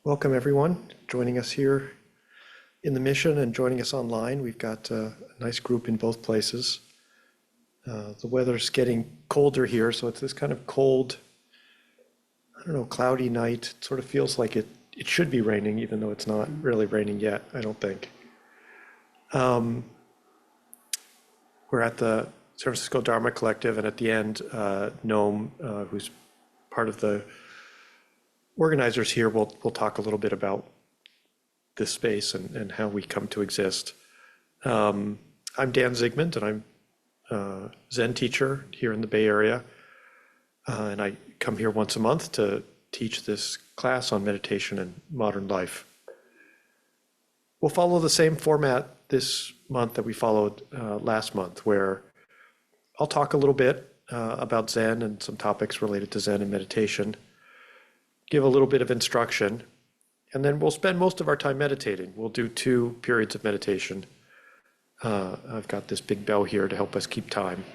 Welcome, everyone, joining us here in the mission and joining us online. We've got a nice group in both places. The weather's getting colder here, so it's this kind of cold, I don't know, cloudy night. It sort of feels like it should be raining, even though it's not really raining yet, I don't think. We're at the San Francisco Dharma Collective, and at the end, Noam, who's part of the organizers here, will talk a little bit about this space and how we come to exist. I'm Dan Zigmond, and I'm a Zen teacher here in the Bay Area. And I come here once a month to teach this class on meditation and modern life. We'll follow the same format this month that we followed last month, where I'll talk a little bit about Zen and some topics related to Zen and meditation, give a little bit of instruction, and then we'll spend most of our time meditating. We'll do 2 periods of meditation. I've got this big bell here to help us keep time.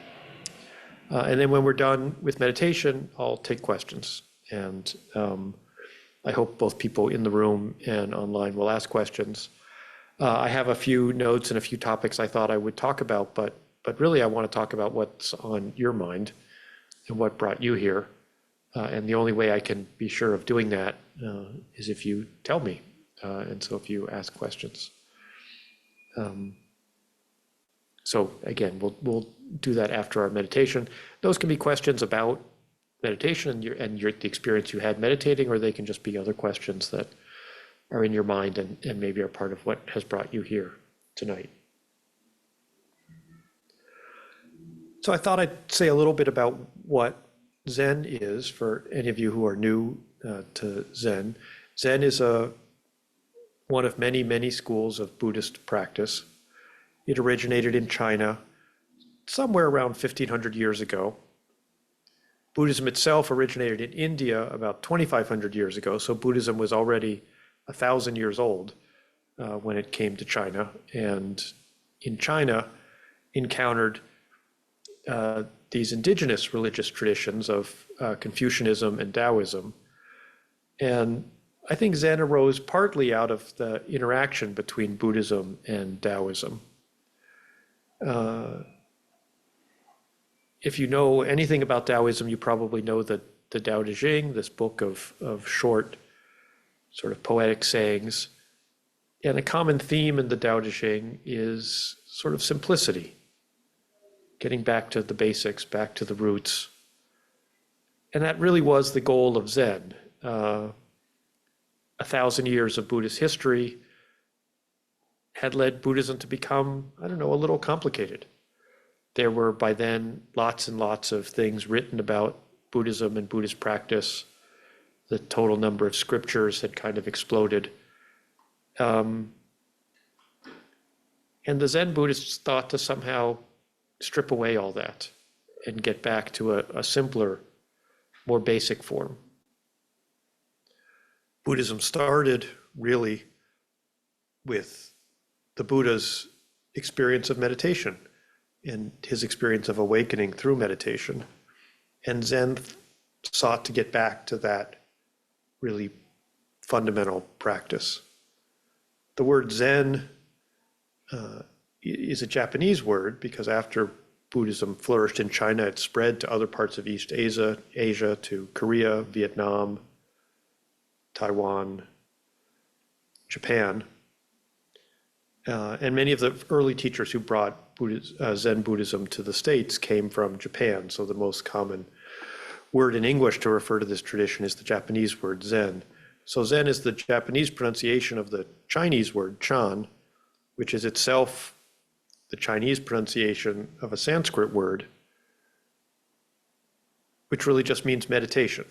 And then when we're done with meditation, I'll take questions. And I hope both people in the room and online will ask questions. I have a few notes and a few topics I thought I would talk about, but really I want to talk about what's on your mind and what brought you here. And the only way I can be sure of doing that is if you tell me, and so if you ask questions. So again, we'll do that after our meditation. Those can be questions about meditation and the experience you had meditating, or they can just be other questions that are in your mind and maybe are part of what has brought you here tonight. So I thought I'd say a little bit about what Zen is for any of you who are new to Zen. Zen is one of many, many schools of Buddhist practice. It originated in China somewhere around 1500 years ago. Buddhism itself originated in India about 2500 years ago, so Buddhism was already 1,000 years old when it came to China, and in China encountered these indigenous religious traditions of Confucianism and Taoism. And I think Zen arose partly out of the interaction between Buddhism and Taoism. If you know anything about Taoism, you probably know that the Tao Te Ching, this book of short, sort of poetic sayings. And a common theme in the Tao Te Ching is sort of simplicity, getting back to the basics, back to the roots. And that really was the goal of Zen. 1,000 years of Buddhist history had led Buddhism to become, I don't know, a little complicated. There were by then lots and lots of things written about Buddhism and Buddhist practice. The total number of scriptures had kind of exploded. And the Zen Buddhists thought to somehow strip away all that and get back to a simpler, more basic form. Buddhism started really with the Buddha's experience of meditation and his experience of awakening through meditation. And Zen sought to get back to that really fundamental practice. The word Zen is a Japanese word because after Buddhism flourished in China, it spread to other parts of East Asia, to Korea, Vietnam, Taiwan, Japan. And many of the early teachers who brought Zen Buddhism to the States came from Japan. So the most common word in English to refer to this tradition is the Japanese word Zen. So Zen is the Japanese pronunciation of the Chinese word Chan, which is itself the Chinese pronunciation of a Sanskrit word, which really just means meditation.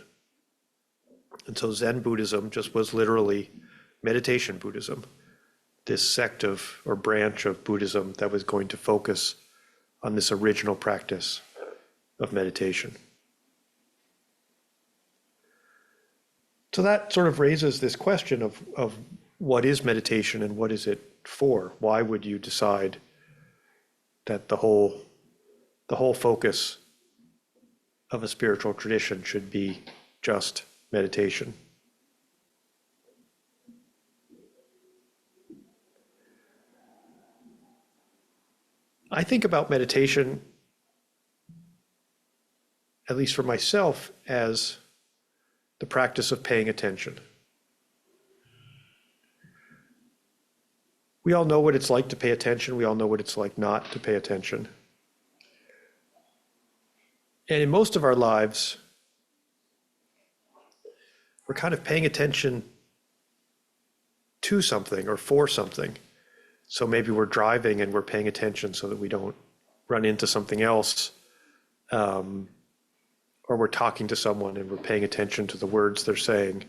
And so Zen Buddhism just was literally meditation Buddhism, this sect of or branch of Buddhism that was going to focus on this original practice of meditation. So that sort of raises this question of what is meditation and what is it for? Why would you decide that the whole focus of a spiritual tradition should be just meditation? I think about meditation, at least for myself, as the practice of paying attention. We all know what it's like to pay attention. We all know what it's like not to pay attention. And in most of our lives, we're kind of paying attention to something or for something. So maybe we're driving and we're paying attention so that we don't run into something else. Or we're talking to someone and we're paying attention to the words they're saying.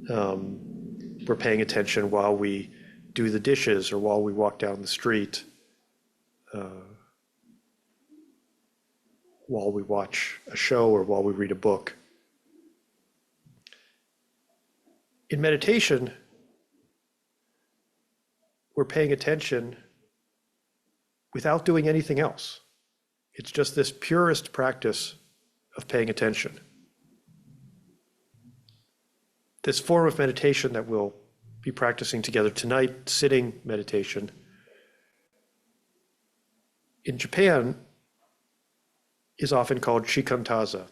We're paying attention while we do the dishes or while we walk down the street, while we watch a show or while we read a book. In meditation, we're paying attention without doing anything else. It's just this purest practice of paying attention. This form of meditation that we'll be practicing together tonight, sitting meditation, in Japan is often called shikantaza,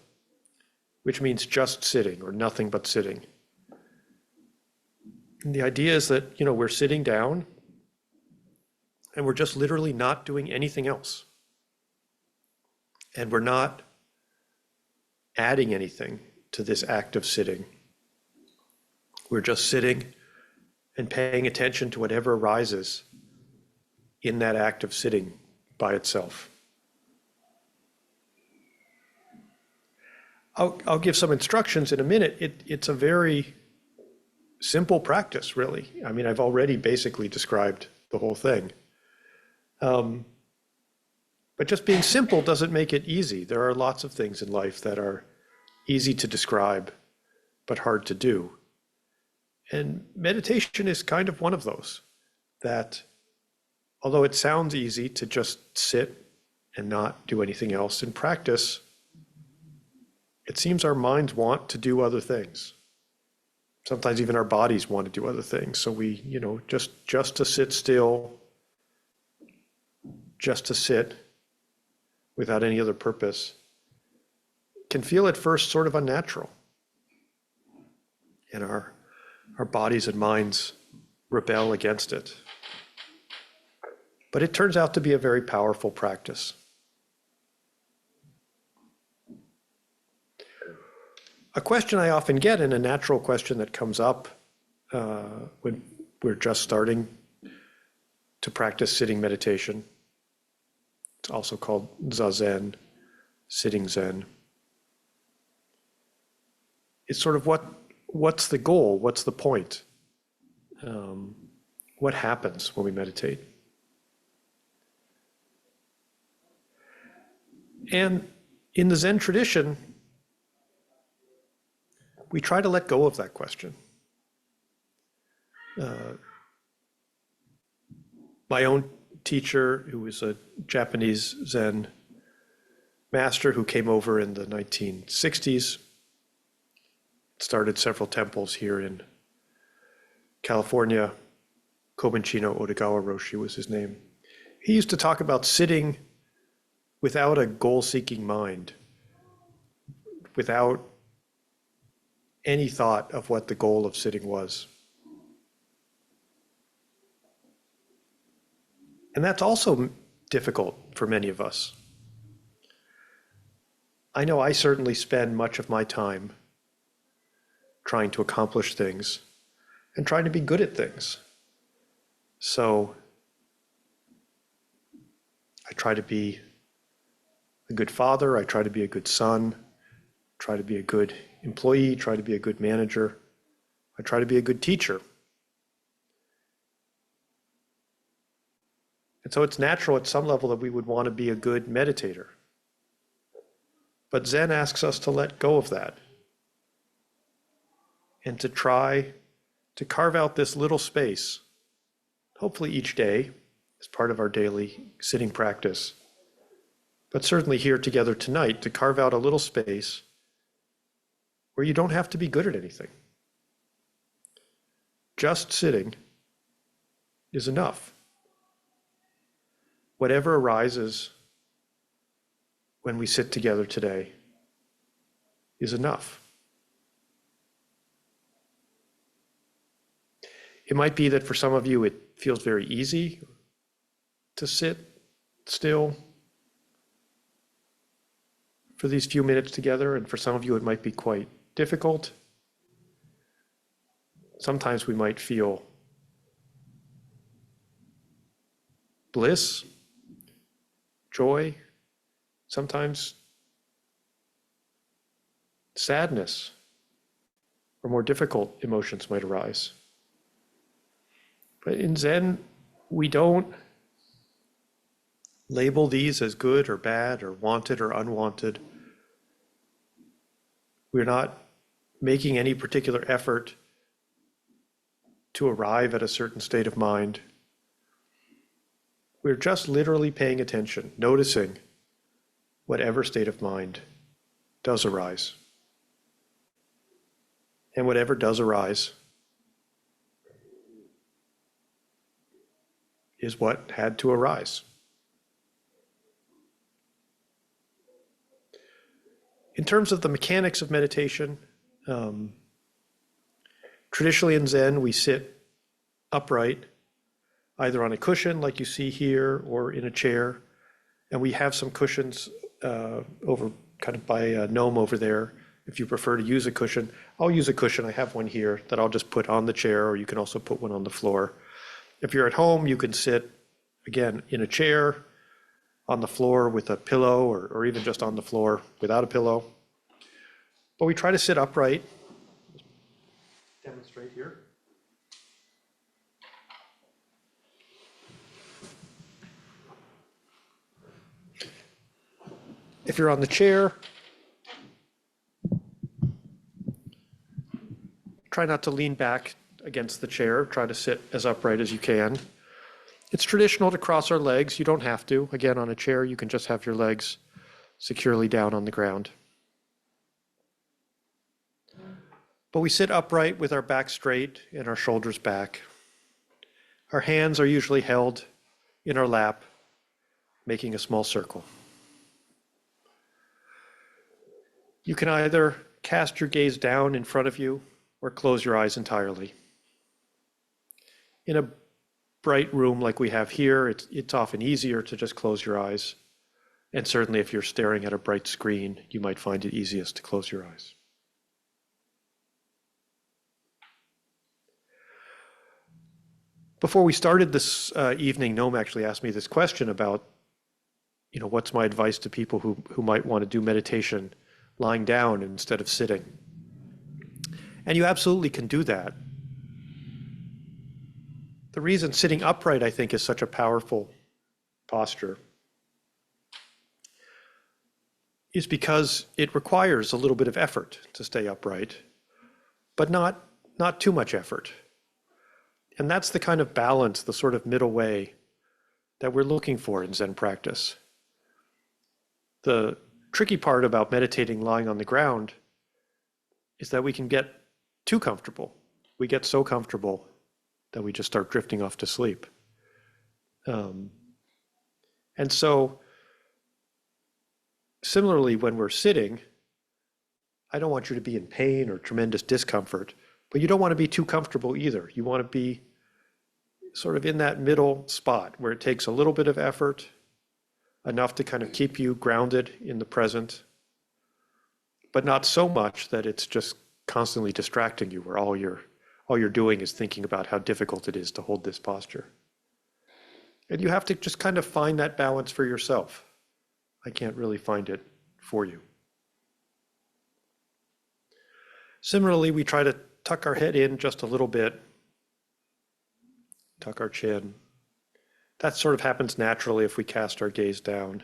which means just sitting or nothing but sitting. And the idea is that, we're sitting down and we're just literally not doing anything else. And we're not adding anything to this act of sitting. We're just sitting and paying attention to whatever arises in that act of sitting by itself. I'll give some instructions in a minute. It's a very simple practice, really. I mean, I've already basically described the whole thing. But just being simple doesn't make it easy. There are lots of things in life that are easy to describe, but hard to do. And meditation is kind of one of those, that although it sounds easy to just sit and not do anything else, in practice, it seems our minds want to do other things. Sometimes even our bodies want to do other things. So we, just to sit still, just to sit without any other purpose, can feel at first sort of unnatural. And our bodies and minds rebel against it. But it turns out to be a very powerful practice. A question I often get, and a natural question that comes up when we're just starting to practice sitting meditation, it's also called Zazen, sitting Zen, is sort of what's the goal? What's the point? What happens when we meditate? And in the Zen tradition, we try to let go of that question. My own teacher, who was a Japanese Zen master who came over in the 1960s, started several temples here in California. Kobanchino Otogawa Roshi was his name. He used to talk about sitting without a goal-seeking mind, without any thought of what the goal of sitting was. And that's also difficult for many of us. I know I certainly spend much of my time trying to accomplish things and trying to be good at things. So I try to be a good father, I try to be a good son, try to be a good employee, try to be a good manager, I try to be a good teacher. And so it's natural at some level that we would want to be a good meditator. But Zen asks us to let go of that and to try to carve out this little space, hopefully each day as part of our daily sitting practice, but certainly here together tonight, to carve out a little space where you don't have to be good at anything. Just sitting is enough. whatever arises when we sit together today is enough. It might be that for some of you it feels very easy to sit still for these few minutes together, and for some of you it might be quite difficult. Sometimes we might feel bliss, joy, sometimes sadness, or more difficult emotions might arise. But in Zen, we don't label these as good or bad or wanted or unwanted. We're not making any particular effort to arrive at a certain state of mind. We're just literally paying attention, noticing whatever state of mind does arise. And whatever does arise is what had to arise. In terms of the mechanics of meditation, traditionally in Zen, we sit upright, either on a cushion like you see here or in a chair. And we have some cushions over kind of by a gnome over there. If you prefer to use a cushion, I'll use a cushion. I have one here that I'll just put on the chair, or you can also put one on the floor. If you're at home, you can sit, again, in a chair, on the floor with a pillow, or even just on the floor without a pillow. But we try to sit upright. Just demonstrate here. If you're on the chair, try not to lean back against the chair. Try to sit as upright as you can. It's traditional to cross our legs. You don't have to. Again, on a chair, you can just have your legs securely down on the ground. But we sit upright with our back straight and our shoulders back. Our hands are usually held in our lap, making a small circle. You can either cast your gaze down in front of you or close your eyes entirely. In a bright room like we have here, it's often easier to just close your eyes. And certainly if you're staring at a bright screen, you might find it easiest to close your eyes. Before we started this evening, Noam actually asked me this question about, what's my advice to people who might want to do meditation lying down instead of sitting. And you absolutely can do that. The reason sitting upright, I think, is such a powerful posture is because it requires a little bit of effort to stay upright, but not too much effort. And that's the kind of balance, the sort of middle way that we're looking for in Zen practice. The tricky part about meditating lying on the ground is that we can get too comfortable. We get so comfortable that we just start drifting off to sleep. And so, similarly, when we're sitting, I don't want you to be in pain or tremendous discomfort, but you don't want to be too comfortable either. You want to be sort of in that middle spot where it takes a little bit of effort, enough to kind of keep you grounded in the present, but not so much that it's just constantly distracting you, where all you're doing is thinking about how difficult it is to hold this posture. And you have to just kind of find that balance for yourself. I can't really find it for you. Similarly, we try to tuck our head in just a little bit, tuck our chin. That sort of happens naturally if we cast our gaze down.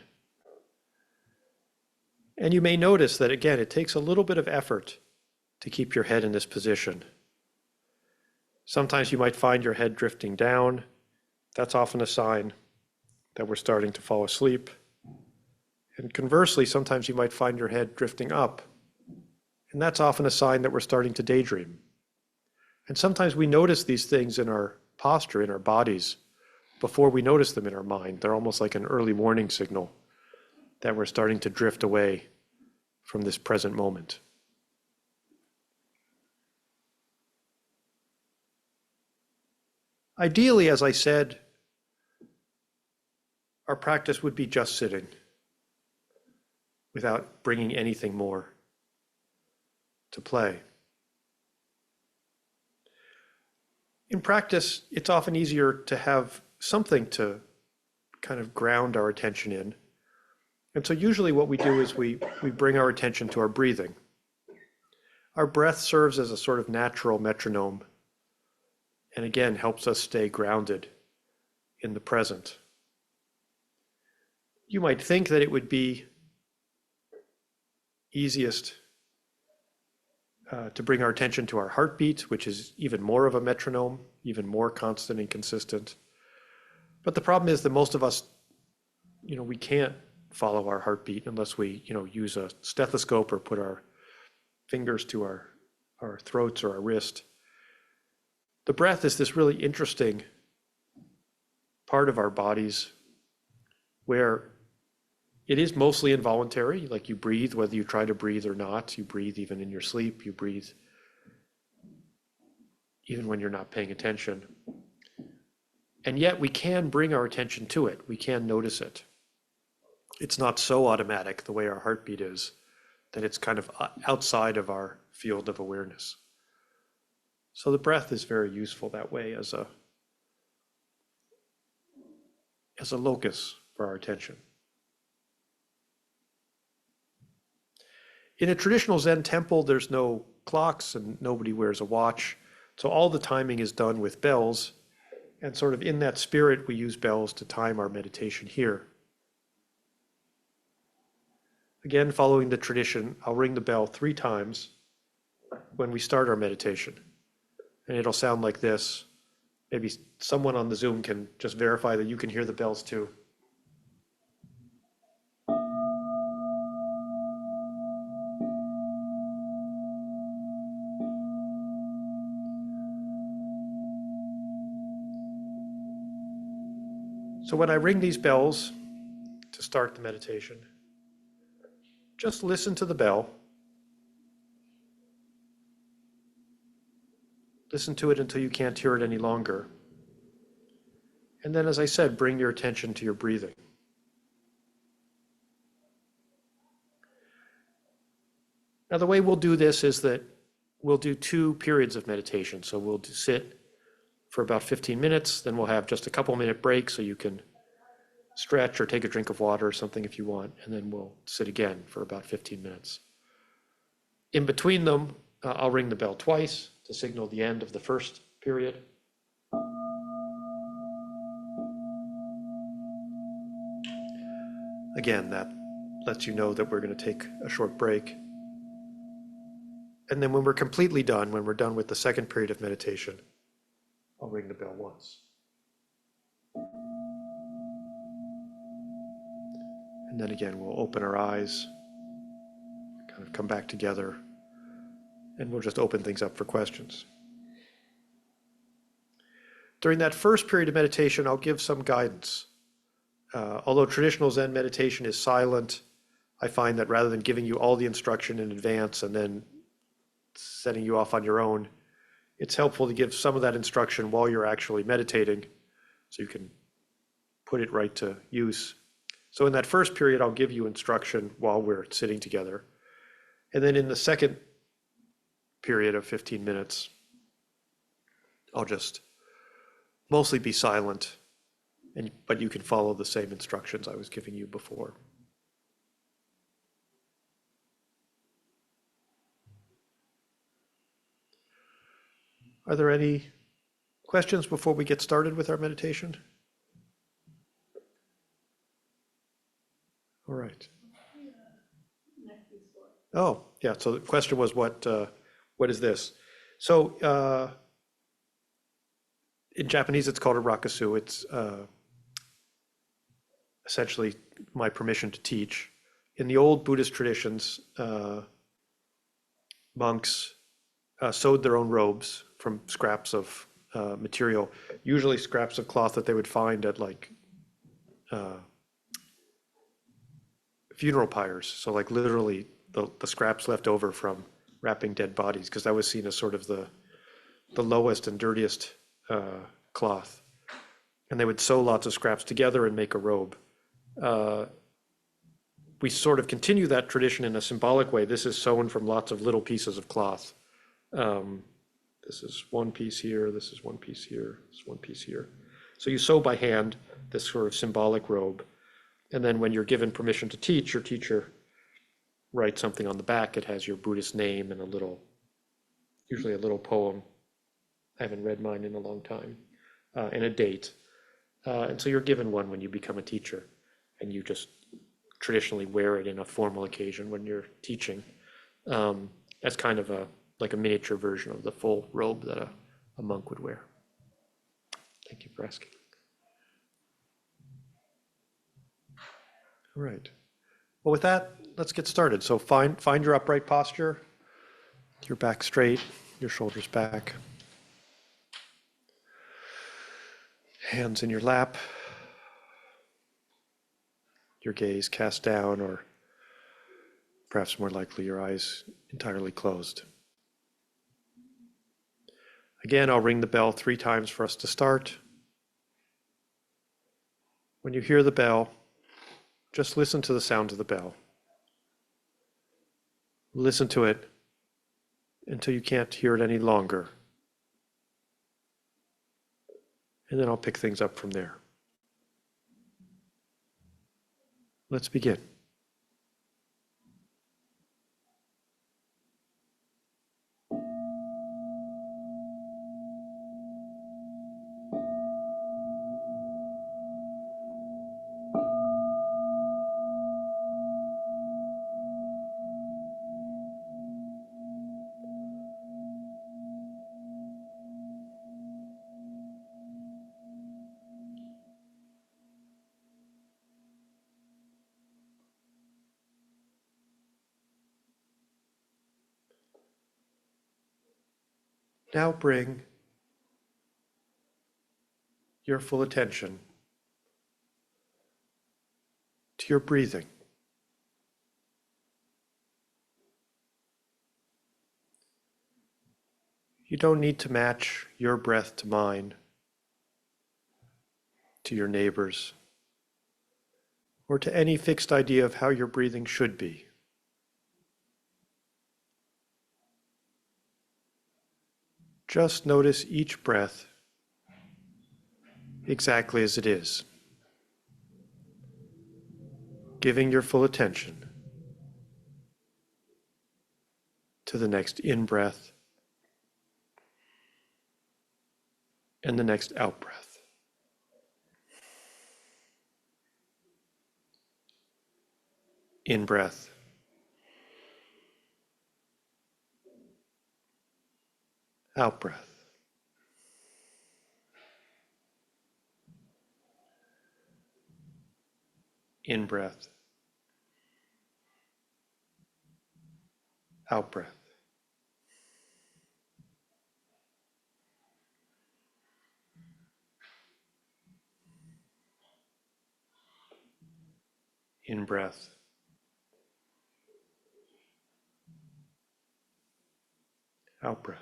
And you may notice that, again, it takes a little bit of effort to keep your head in this position. Sometimes you might find your head drifting down. That's often a sign that we're starting to fall asleep. And conversely, sometimes you might find your head drifting up. And that's often a sign that we're starting to daydream. And sometimes we notice these things in our posture, in our bodies, before we notice them in our mind. They're almost like an early warning signal that we're starting to drift away from this present moment. Ideally, as I said, our practice would be just sitting without bringing anything more to play. In practice, it's often easier to have something to kind of ground our attention in. And so usually what we do is we bring our attention to our breathing. Our breath serves as a sort of natural metronome, and again helps us stay grounded in the present. You might think that it would be easiest to bring our attention to our heartbeat, which is even more of a metronome, even more constant and consistent. But the problem is that most of us, we can't follow our heartbeat unless we, use a stethoscope or put our fingers to our throats or our wrist. The breath is this really interesting part of our bodies where it is mostly involuntary, like you breathe, whether you try to breathe or not. You breathe even in your sleep, you breathe even when you're not paying attention. And yet we can bring our attention to it. We can notice it. It's not so automatic the way our heartbeat is, that it's kind of outside of our field of awareness. So the breath is very useful that way as a locus for our attention. In a traditional Zen temple, there's no clocks and nobody wears a watch. So all the timing is done with bells. And sort of in that spirit, we use bells to time our meditation here. Again, following the tradition, I'll ring the bell 3 times when we start our meditation. And it'll sound like this. Maybe someone on the Zoom can just verify that you can hear the bells too. So when I ring these bells to start the meditation, just listen to the bell. Listen to it until you can't hear it any longer. And then, as I said, bring your attention to your breathing. Now, the way we'll do this is that we'll do 2 periods of meditation. So we'll sit for about 15 minutes, then we'll have just a couple minute break so you can stretch or take a drink of water or something if you want, and then we'll sit again for about 15 minutes. In between them, I'll ring the bell twice to signal the end of the first period. Again, that lets you know that we're going to take a short break. And then when we're completely done, when we're done with the second period of meditation, I'll ring the bell once. And then again, we'll open our eyes, kind of come back together, and we'll just open things up for questions. During that first period of meditation, I'll give some guidance. Although traditional Zen meditation is silent, I find that rather than giving you all the instruction in advance and then setting you off on your own, it's helpful to give some of that instruction while you're actually meditating so you can put it right to use. So in that first period, I'll give you instruction while we're sitting together. And then in the second period of 15 minutes, I'll just mostly be silent, but you can follow the same instructions I was giving you before. Are there any questions before we get started with our meditation? All right. Oh, yeah. So the question was, what is this? So in Japanese, it's called a rakusu. It's essentially my permission to teach. In the old Buddhist traditions, monks sewed their own robes from scraps of material, usually scraps of cloth that they would find at like funeral pyres. So like literally the scraps left over from wrapping dead bodies, because that was seen as sort of the lowest and dirtiest cloth. And they would sew lots of scraps together and make a robe. We sort of continue that tradition in a symbolic way. This is sewn from lots of little pieces of cloth. This is one piece here, this is one piece here, this is one piece here. So you sew by hand this sort of symbolic robe. And then when you're given permission to teach, your teacher writes something on the back. It has your Buddhist name and usually a little poem. I haven't read mine in a long time, and a date. And so you're given one when you become a teacher, and you just traditionally wear it in a formal occasion when you're teaching, as kind of like a miniature version of the full robe that a monk would wear. Thank you for asking. All right. Well, with that, let's get started. So find your upright posture, your back straight, your shoulders back. Hands in your lap, your gaze cast down, or perhaps more likely your eyes entirely closed. Again, I'll ring the bell 3 times for us to start. When you hear the bell, just listen to the sound of the bell. Listen to it until you can't hear it any longer. And then I'll pick things up from there. Let's begin. Now bring your full attention to your breathing. You don't need to match your breath to mine, to your neighbor's, or to any fixed idea of how your breathing should be. Just notice each breath exactly as it is, giving your full attention to the next in-breath and the next out-breath. In-breath, out-breath. In-breath, out-breath. In-breath, out-breath.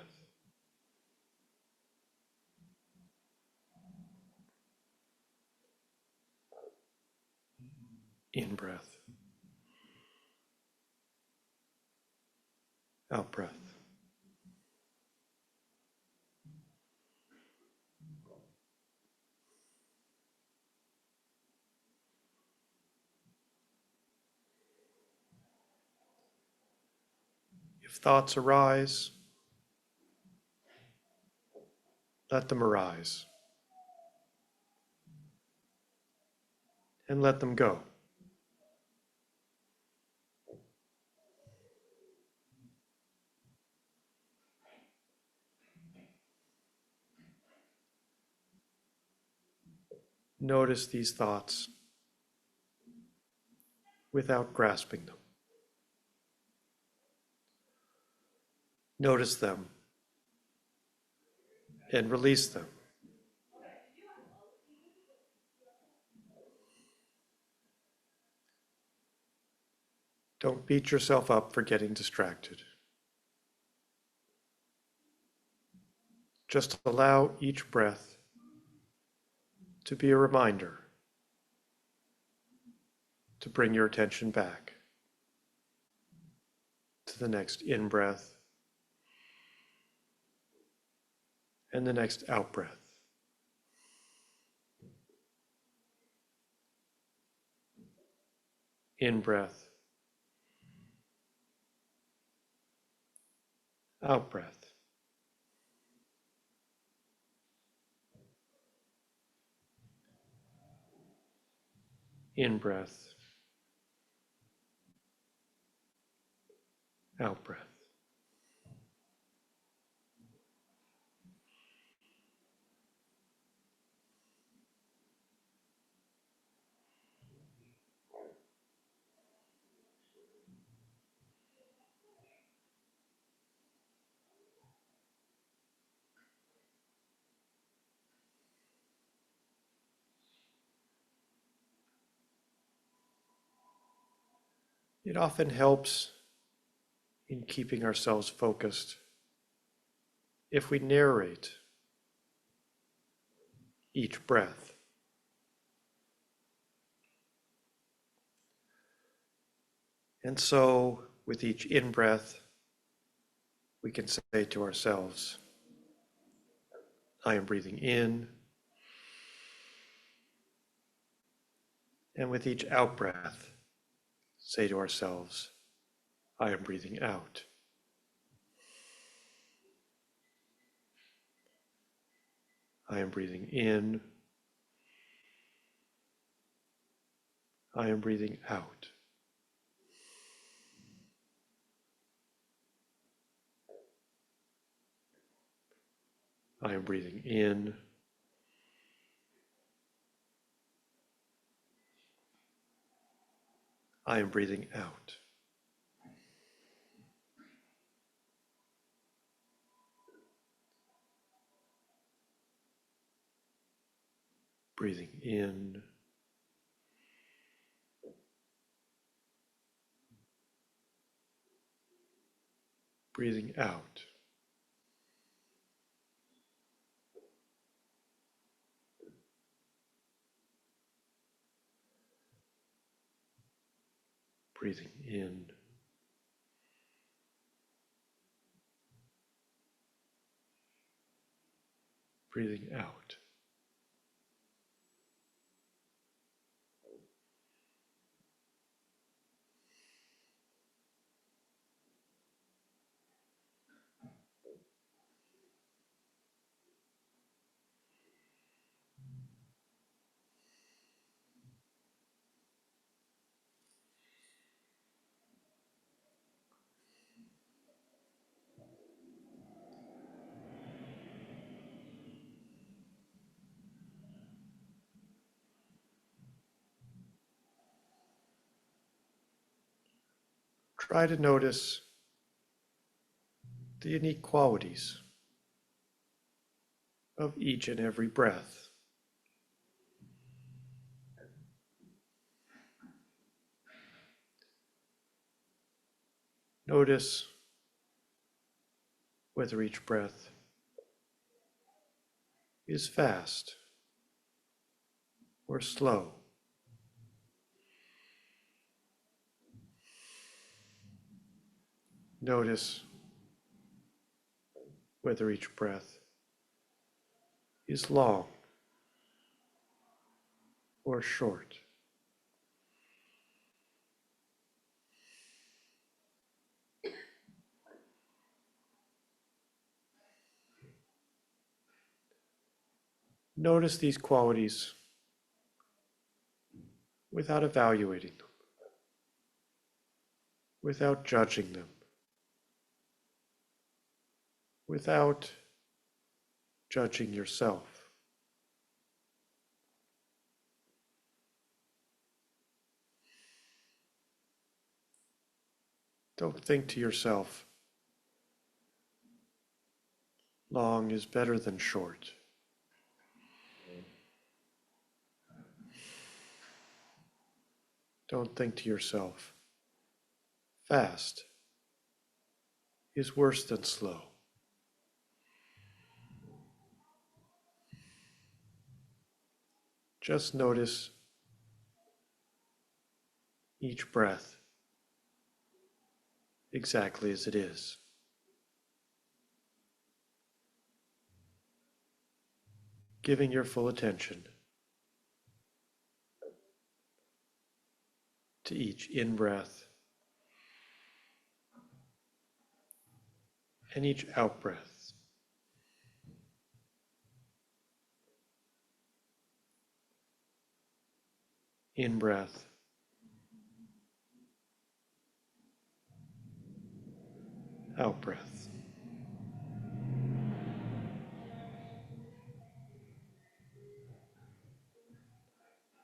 In-breath, out-breath. If thoughts arise, let them arise and let them go. Notice these thoughts without grasping them. Notice them and release them. Don't beat yourself up for getting distracted. Just allow each breath to be a reminder to bring your attention back to the next in-breath and the next out-breath. In-breath, out-breath. In-breath, out-breath. It often helps in keeping ourselves focused if we narrate each breath. And so, with each in-breath, we can say to ourselves, I am breathing in. And with each out-breath, say to ourselves, I am breathing out. I am breathing in. I am breathing out. I am breathing in. I am breathing out. Breathing in. Breathing out. Breathing in. Breathing out. Try to notice the unique qualities of each and every breath. Notice whether each breath is fast or slow. Notice whether each breath is long or short. Notice these qualities without evaluating them, without judging them, without judging yourself. Don't think to yourself, Long is better than short. Don't think to yourself, fast is worse than slow. Just notice each breath exactly as it is. Giving your full attention to each in-breath and each out-breath. In-breath, out-breath.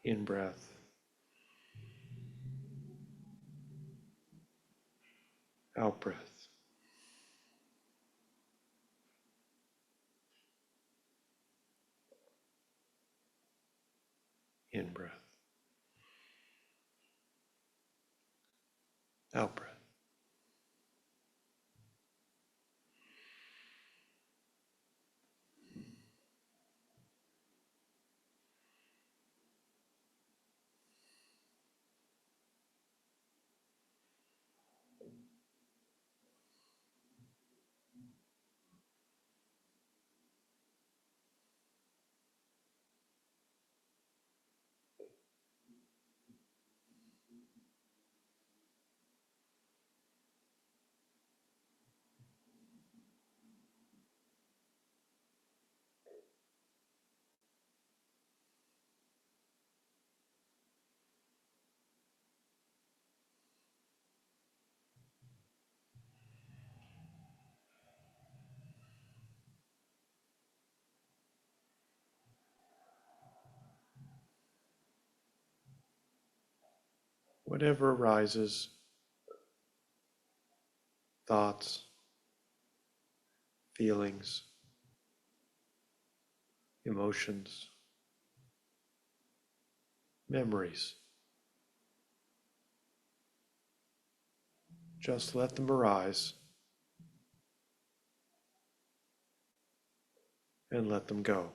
In-breath, out-breath. In-breath, out-breath. Whatever arises, thoughts, feelings, emotions, memories, just let them arise and let them go.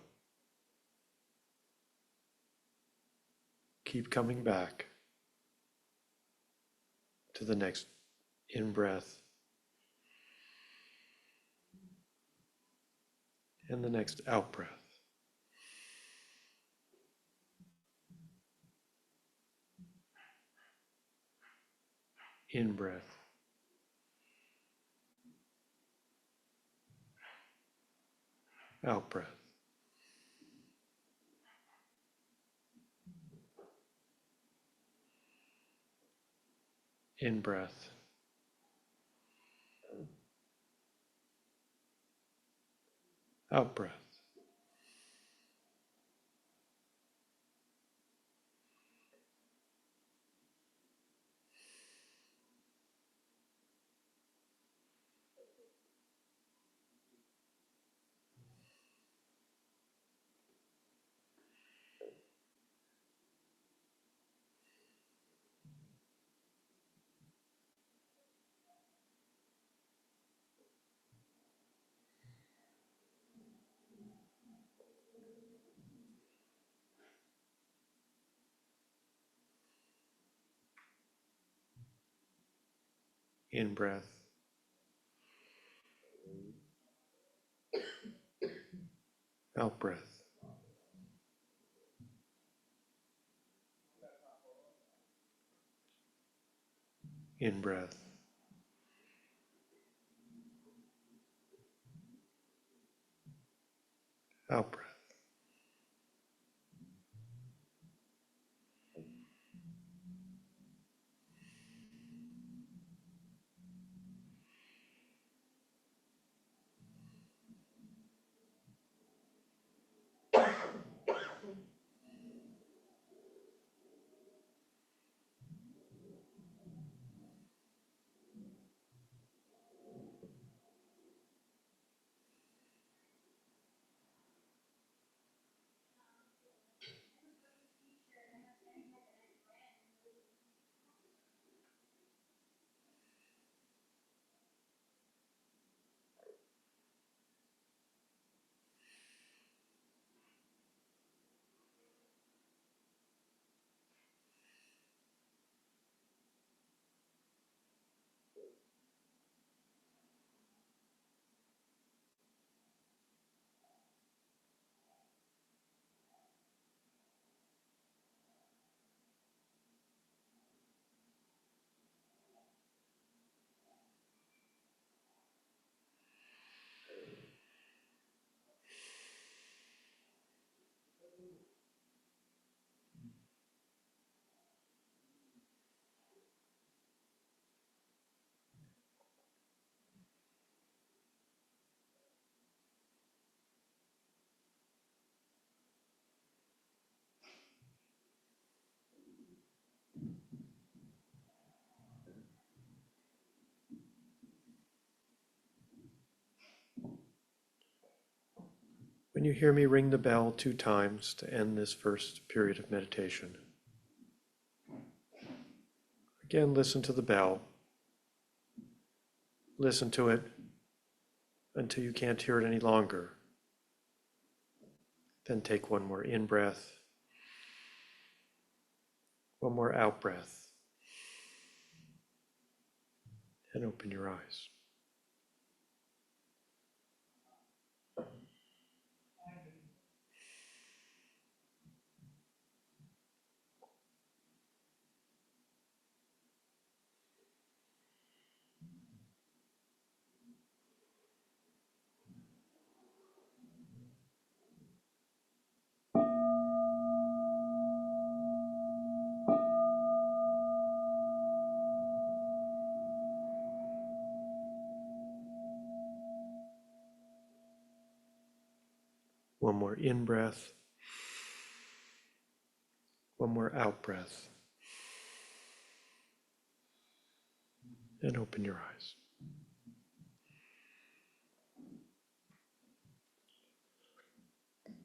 Keep coming back to the next in-breath and the next out-breath. In-breath, out-breath. In-breath, out-breath. In-breath, out-breath. In-breath, out-breath. When you hear me ring the bell 2 times to end this first period of meditation, again, listen to the bell. Listen to it until you can't hear it any longer. Then take one more in-breath, one more out-breath, and open your eyes. One more in-breath, one more out-breath, and open your eyes.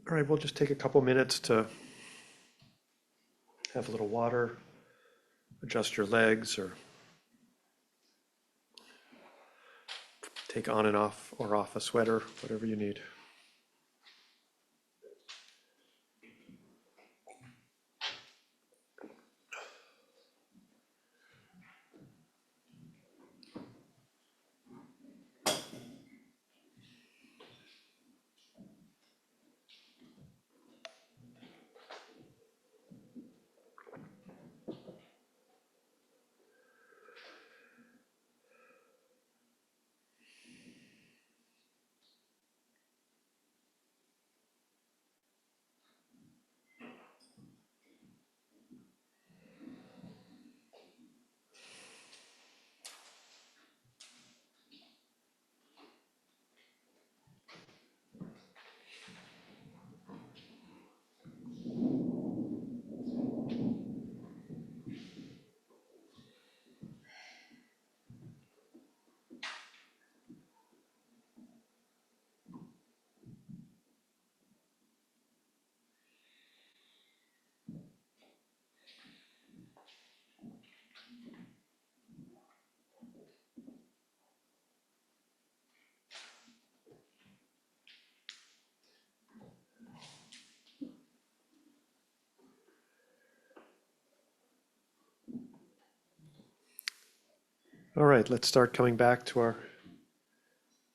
All right, we'll just take a couple minutes to have a little water, adjust your legs, or take on and off or off a sweater, whatever you need. All right, let's start coming back to our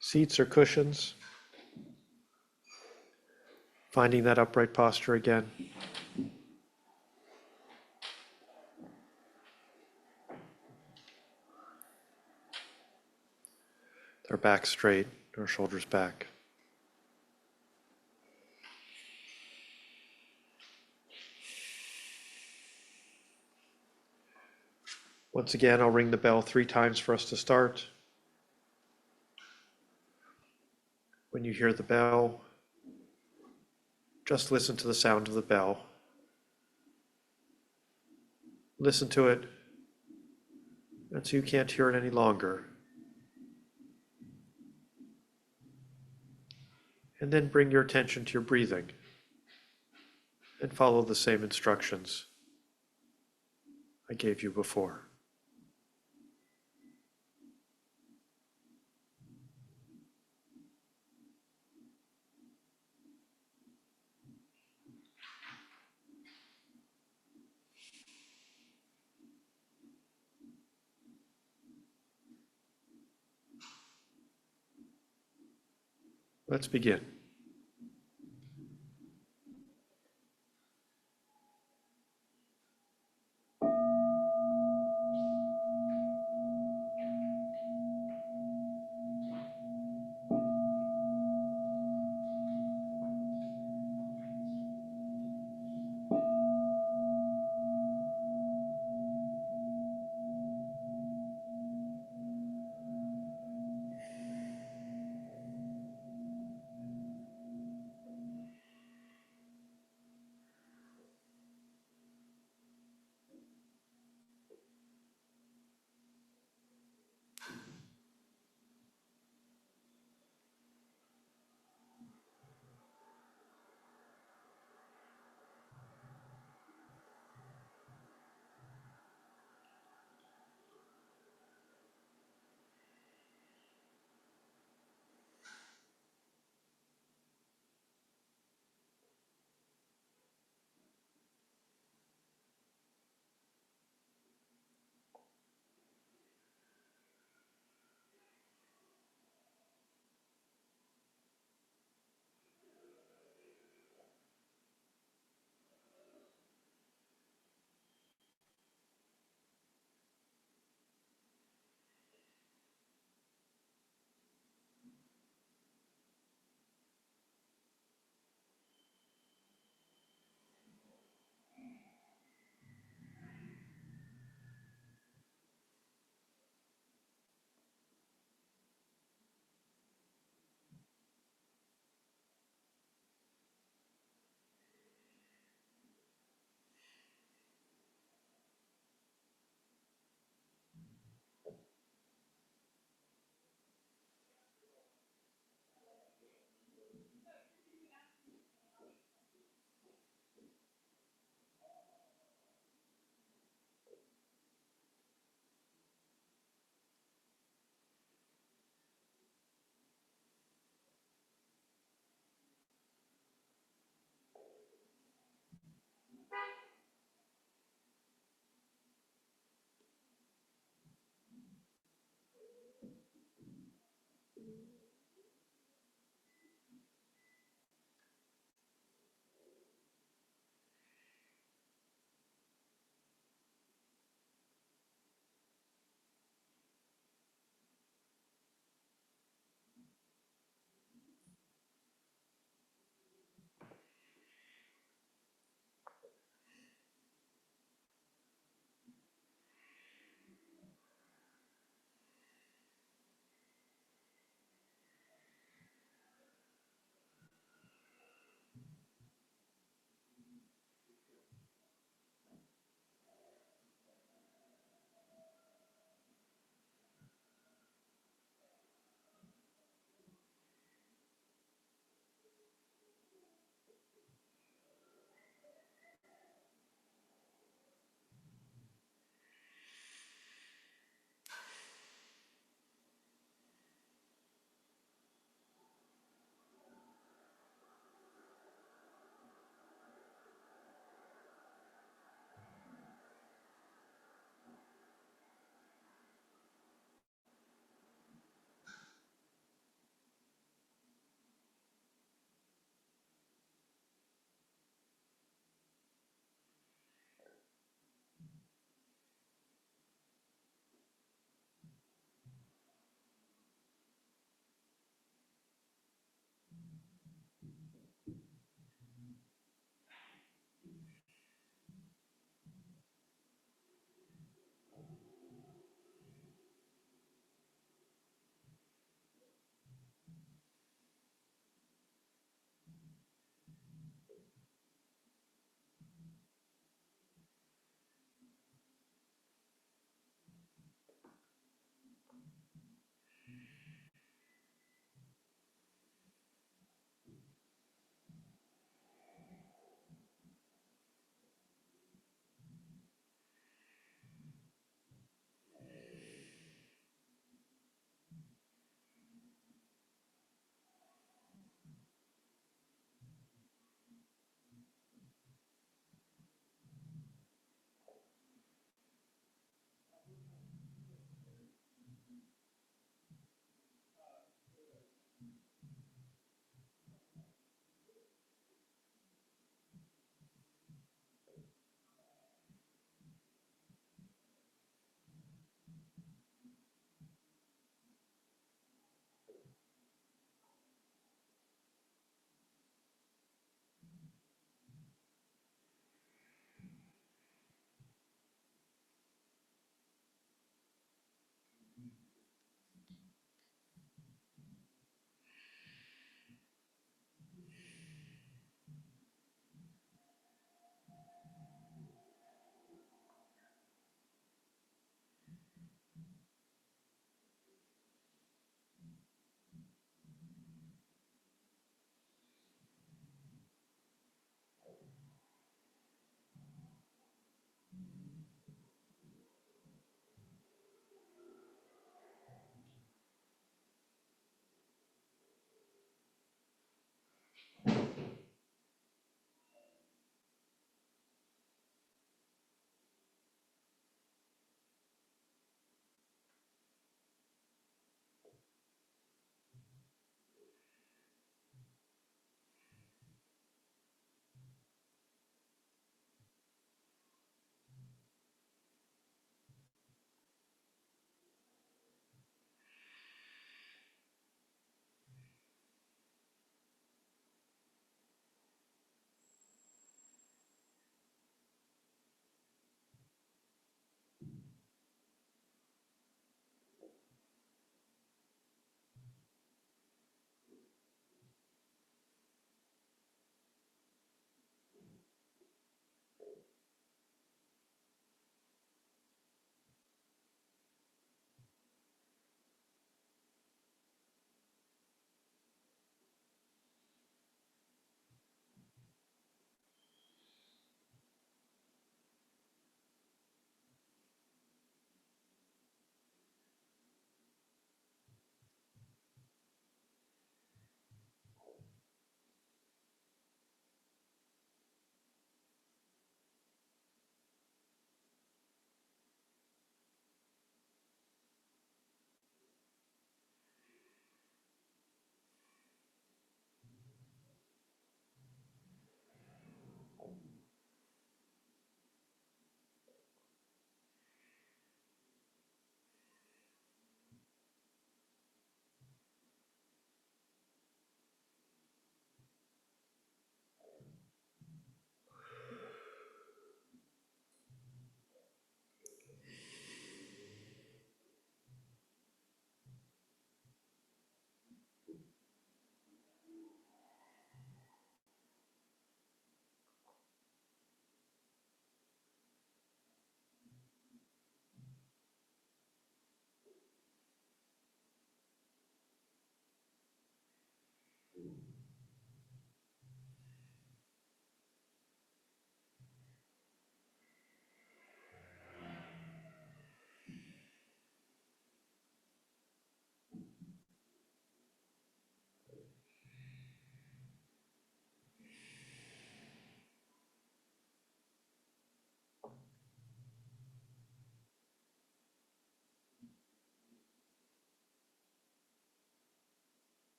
seats or cushions. Finding that upright posture again. Our back straight, our shoulders back. Once again, I'll ring the bell 3 times for us to start. When you hear the bell, just listen to the sound of the bell. Listen to it until you can't hear it any longer. And then bring your attention to your breathing and follow the same instructions I gave you before. Let's begin.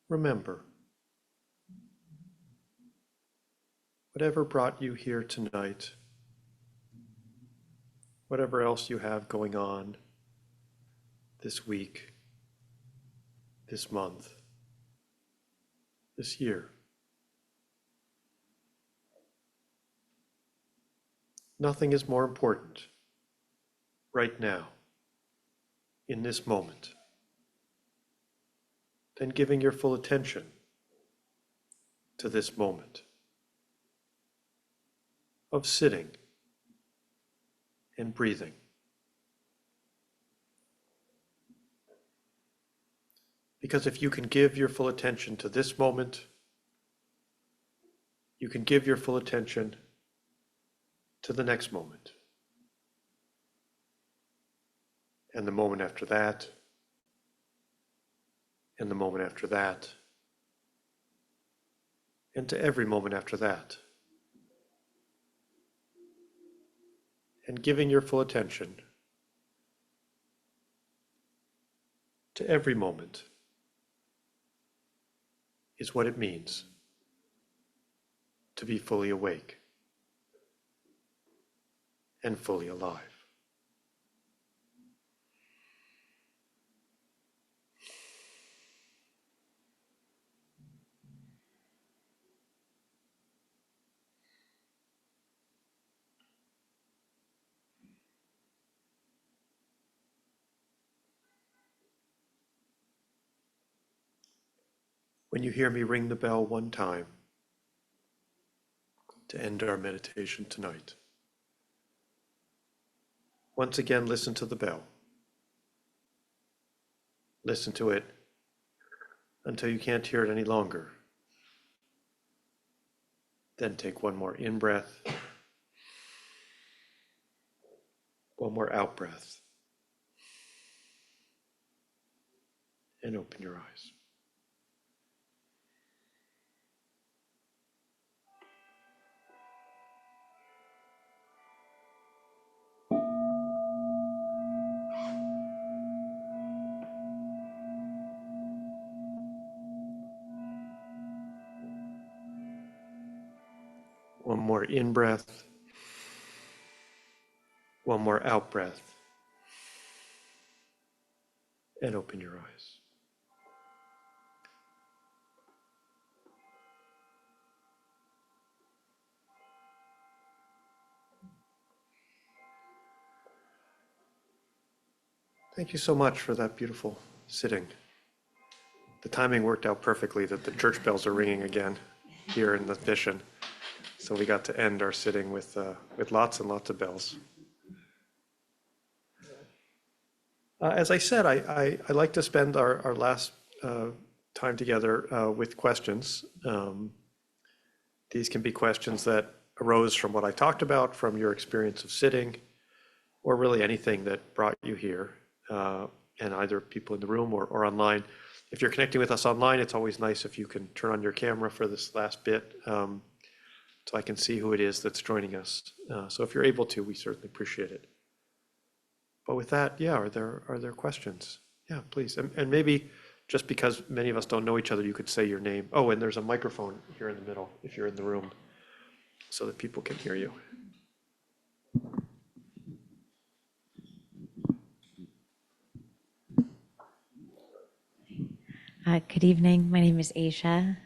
Remember, whatever brought you here tonight, whatever else you have going on this week, this month, this year, nothing is more important right now, in this moment, than giving your full attention to this moment of sitting and breathing. Because if you can give your full attention to this moment, you can give your full attention to the next moment, and the moment after that, and the moment after that, and to every moment after that. And giving your full attention to every moment is what it means to be fully awake and fully alive. When you hear me ring the bell one time to end our meditation tonight, once again listen to the bell. Listen to it until you can't hear it any longer. Then take one more in-breath, one more out-breath, and open your eyes. One more in-breath, one more out-breath, and open your eyes. Thank you so much for that beautiful sitting. The timing worked out perfectly that the church bells are ringing again here in the mission. So we got to end our sitting with lots and lots of bells. As I said, I like to spend our last time together with questions. These can be questions that arose from what I talked about, from your experience of sitting, or really anything that brought you here, and either people in the room or online. If you're connecting with us online, it's always nice if you can turn on your camera for this last bit, so I can see who it is that's joining us. So if you're able to, we certainly appreciate it. But with that, yeah, are there questions? Yeah, please. And maybe just because many of us don't know each other, you could say your name. Oh, and there's a microphone here in the middle if you're in the room so that people can hear you. Good evening. My name is Asia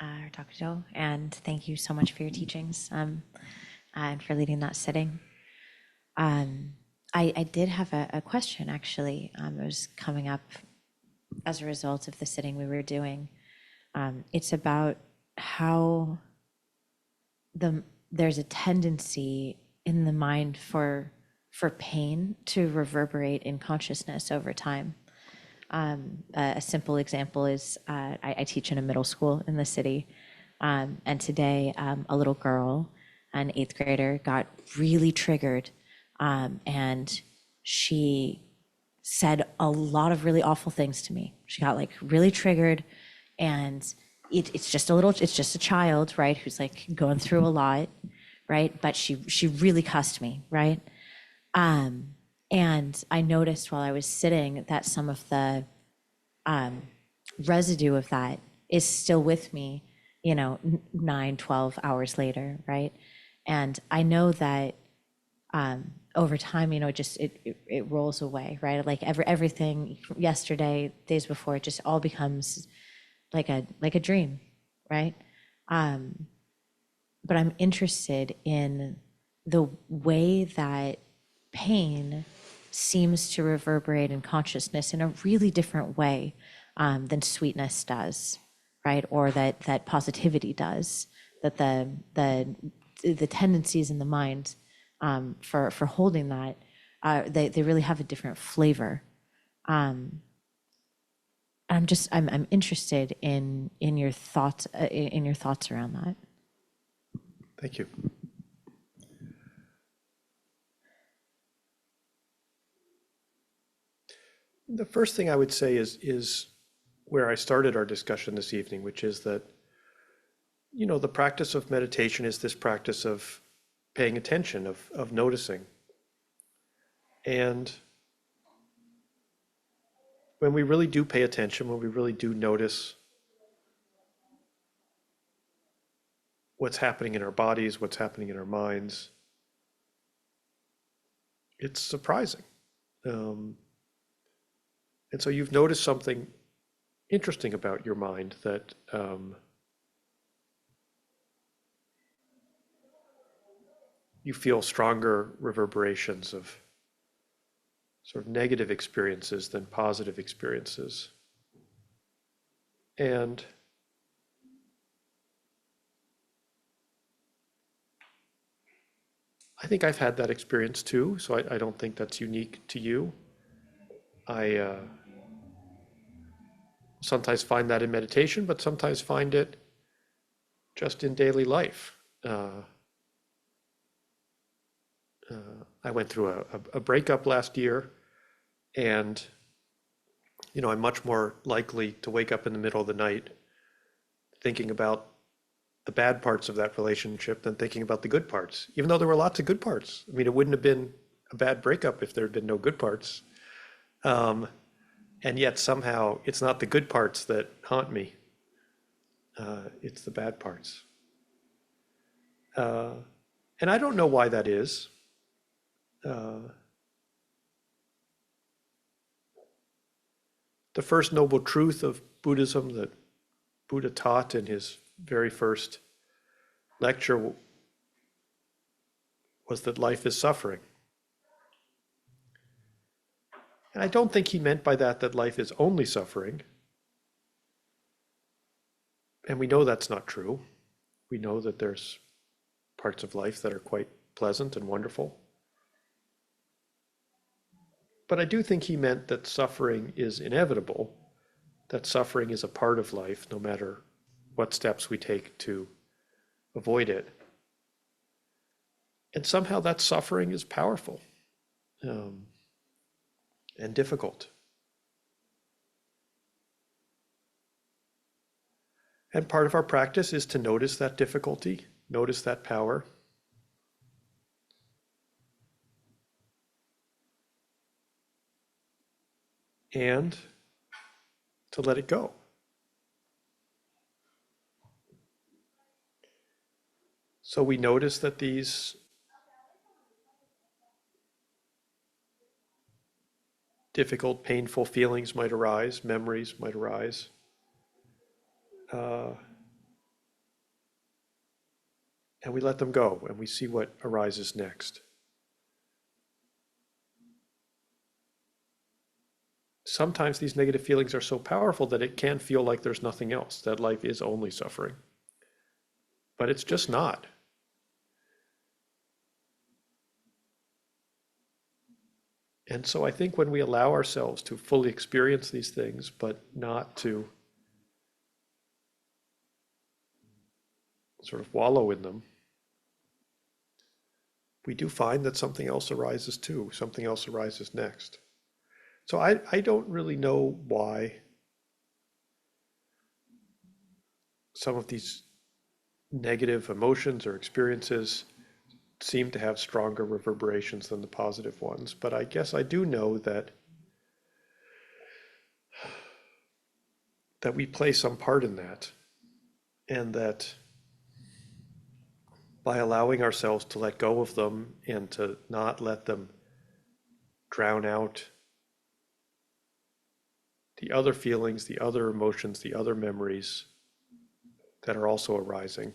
Takuto, and thank you so much for your teachings and for leading that sitting. I did have a question, actually. It was coming up as a result of the sitting we were doing. It's about how there's a tendency in the mind for pain to reverberate in consciousness over time. A simple example is I teach in a middle school in the city, and today a little girl, an 8th grader, got really triggered, and she said a lot of really awful things to me. She got like really triggered, and it's just a child, right, who's like going through a lot, right? But she really cussed me, right? And I noticed while I was sitting that some of the residue of that is still with me, 9, 12 hours later, right? And I know that over time, it rolls away, right? Like everything yesterday, days before, it just all becomes like a dream, right? But I'm interested in the way that pain seems to reverberate in consciousness in a really different way than sweetness does, right? Or that positivity does. That the tendencies in the mind for holding that they really have a different flavor. I'm interested in your thoughts around that. Thank you. The first thing I would say is where I started our discussion this evening, which is that, the practice of meditation is this practice of paying attention, of noticing. And when we really do pay attention, when we really do notice what's happening in our bodies, what's happening in our minds, it's surprising. And so you've noticed something interesting about your mind, that you feel stronger reverberations of sort of negative experiences than positive experiences. And I think I've had that experience too, so I don't think that's unique to you. I sometimes find that in meditation, but sometimes find it just in daily life. I went through a breakup last year, and I'm much more likely to wake up in the middle of the night thinking about the bad parts of that relationship than thinking about the good parts, even though there were lots of good parts. I mean, it wouldn't have been a bad breakup if there had been no good parts. And yet somehow it's not the good parts that haunt me. It's the bad parts. And I don't know why that is. The first noble truth of Buddhism that Buddha taught in his very first lecture was that life is suffering. And I don't think he meant by that life is only suffering. And we know that's not true. We know that there's parts of life that are quite pleasant and wonderful. But I do think he meant that suffering is inevitable, that suffering is a part of life, no matter what steps we take to avoid it. And somehow that suffering is powerful and difficult. And part of our practice is to notice that difficulty, notice that power. And to let it go. So we notice that these difficult, painful feelings might arise, memories might arise. And we let them go, and we see what arises next. Sometimes these negative feelings are so powerful that it can feel like there's nothing else, that life is only suffering. But it's just not. And so I think when we allow ourselves to fully experience these things, but not to sort of wallow in them, we do find that something else arises too. Something else arises next. So I don't really know why some of these negative emotions or experiences seem to have stronger reverberations than the positive ones. But I guess I do know that we play some part in that, and that by allowing ourselves to let go of them and to not let them drown out the other feelings, the other emotions, the other memories that are also arising,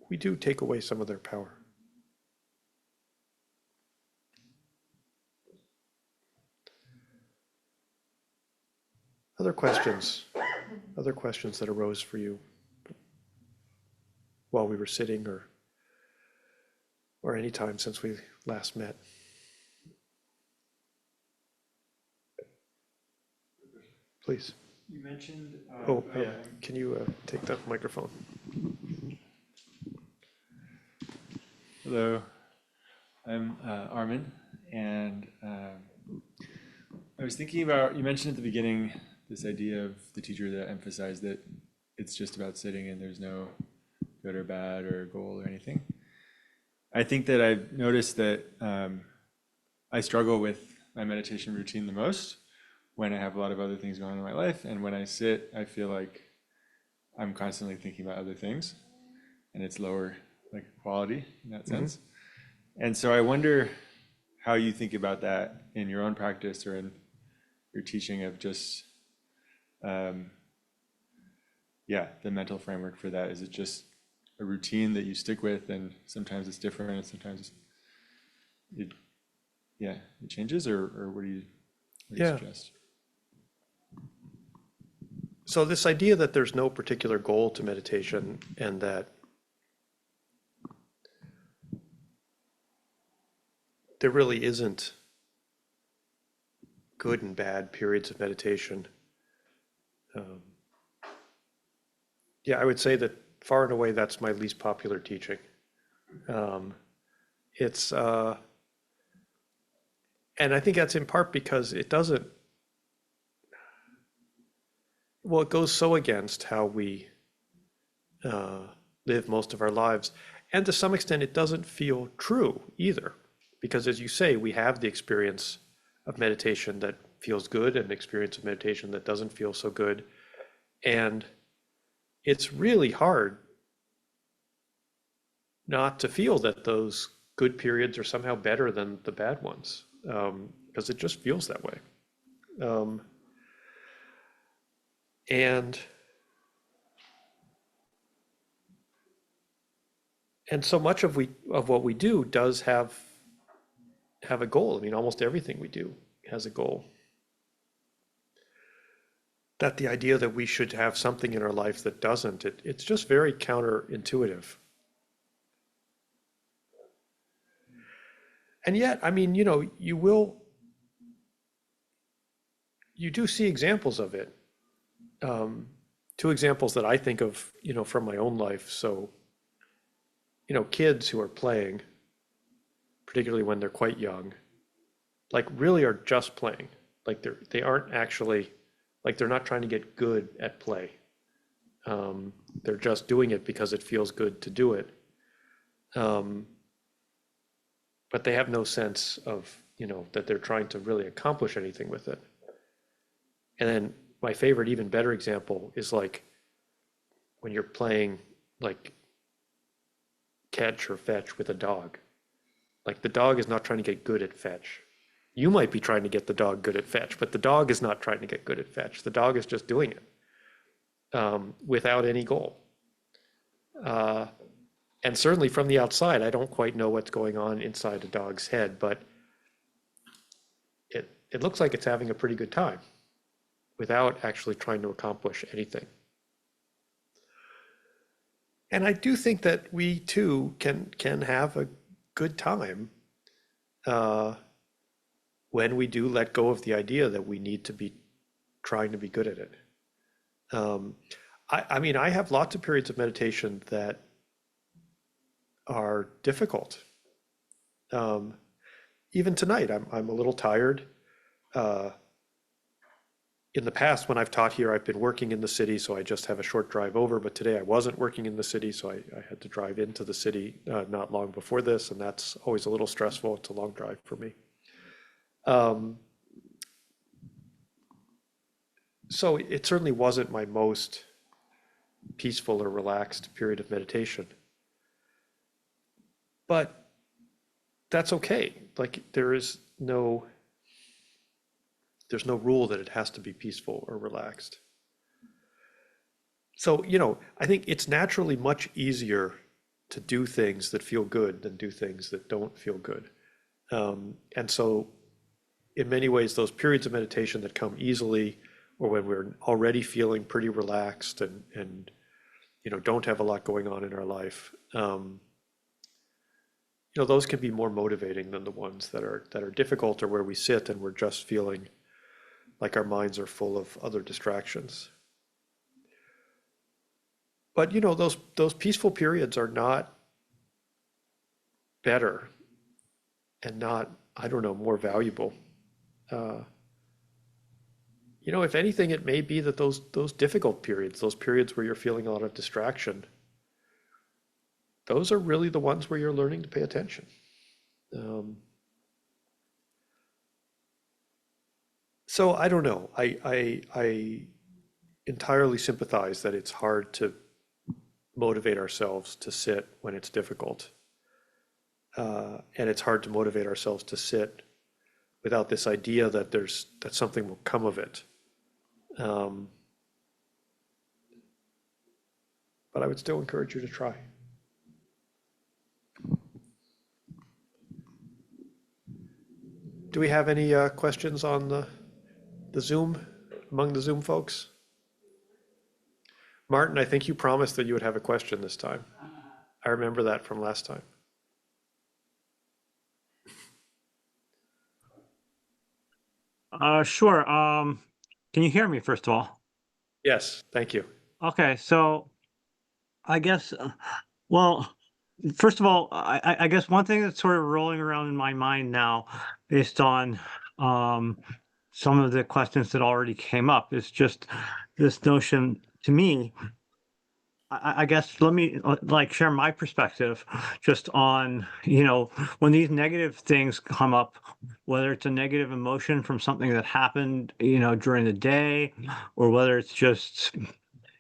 we do take away some of their power. Other questions that arose for you while we were sitting, or any time since we last met? Please. You mentioned. Can you take that microphone? Hello, I'm Armin, and I was thinking about, you mentioned at the beginning this idea of the teacher that emphasized that it's just about sitting and there's no good or bad or goal or anything. I think that I've noticed that I struggle with my meditation routine the most when I have a lot of other things going on in my life, and when I sit, I feel like I'm constantly thinking about other things, and it's lower like quality in that sense. And so I wonder how you think about that in your own practice or in your teaching of just, the mental framework for that. Is it just a routine that you stick with, and sometimes it's different, and sometimes it changes, or what do you suggest? So this idea that there's no particular goal to meditation, and that there really isn't good and bad periods of meditation. I would say that far and away that's my least popular teaching. It's and I think that's in part because it doesn't. Well, it goes so against how we live most of our lives, and to some extent, it doesn't feel true either. Because as you say, we have the experience of meditation that feels good and the experience of meditation that doesn't feel so good. And it's really hard not to feel that those good periods are somehow better than the bad ones, because it just feels that way. And so much of what we do does have a goal. I mean, almost everything we do has a goal. That the idea that we should have something in our life that doesn't, it's just very counterintuitive. And yet, I mean, you do see examples of it. Two examples that I think of, from my own life. So, kids who are playing, particularly when they're quite young, like really are just playing. Like they aren't actually Like they're not trying to get good at play. They're just doing it because it feels good to do it. Um, but they have no sense of, that they're trying to really accomplish anything with it. And then my favorite, even better example is like when you're playing like catch or fetch with a dog. Like the dog is not trying to get good at fetch. You might be trying to get the dog good at fetch, but the dog is not trying to get good at fetch. The dog is just doing it without any goal. And certainly from the outside, I don't quite know what's going on inside a dog's head, but it looks like it's having a pretty good time without actually trying to accomplish anything. And I do think that we too can have a good time when we do let go of the idea that we need to be trying to be good at it. I mean, I have lots of periods of meditation that are difficult. Even tonight, I'm a little tired. In the past, when I've taught here, I've been working in the city, so I just have a short drive over. But today I wasn't working in the city, so I had to drive into the city not long before this, and that's always a little stressful. It's a long drive for me. So it certainly wasn't my most peaceful or relaxed period of meditation. But that's okay. Like there's no rule that it has to be peaceful or relaxed. So, I think it's naturally much easier to do things that feel good than do things that don't feel good. And so in many ways, those periods of meditation that come easily, or when we're already feeling pretty relaxed and don't have a lot going on in our life, those can be more motivating than the ones that are difficult, or where we sit and we're just feeling like our minds are full of other distractions. But those peaceful periods are not better and not, I don't know, more valuable. If anything, it may be that those difficult periods, those periods where you're feeling a lot of distraction, those are really the ones where you're learning to pay attention. So I don't know. I entirely sympathize that it's hard to motivate ourselves to sit when it's difficult. And it's hard to motivate ourselves to sit without this idea that that something will come of it. But I would still encourage you to try. Do we have any questions on the Zoom, among the Zoom folks? Martin, I think you promised that you would have a question this time. I remember that from last time. Sure. Can you hear me, first of all? Yes, thank you. Okay, so I guess, well, first of all, I guess one thing that's sort of rolling around in my mind now, based on some of the questions that already came up, is just this notion to me. I guess let me like share my perspective just on, when these negative things come up, whether it's a negative emotion from something that happened, during the day, or whether it's just,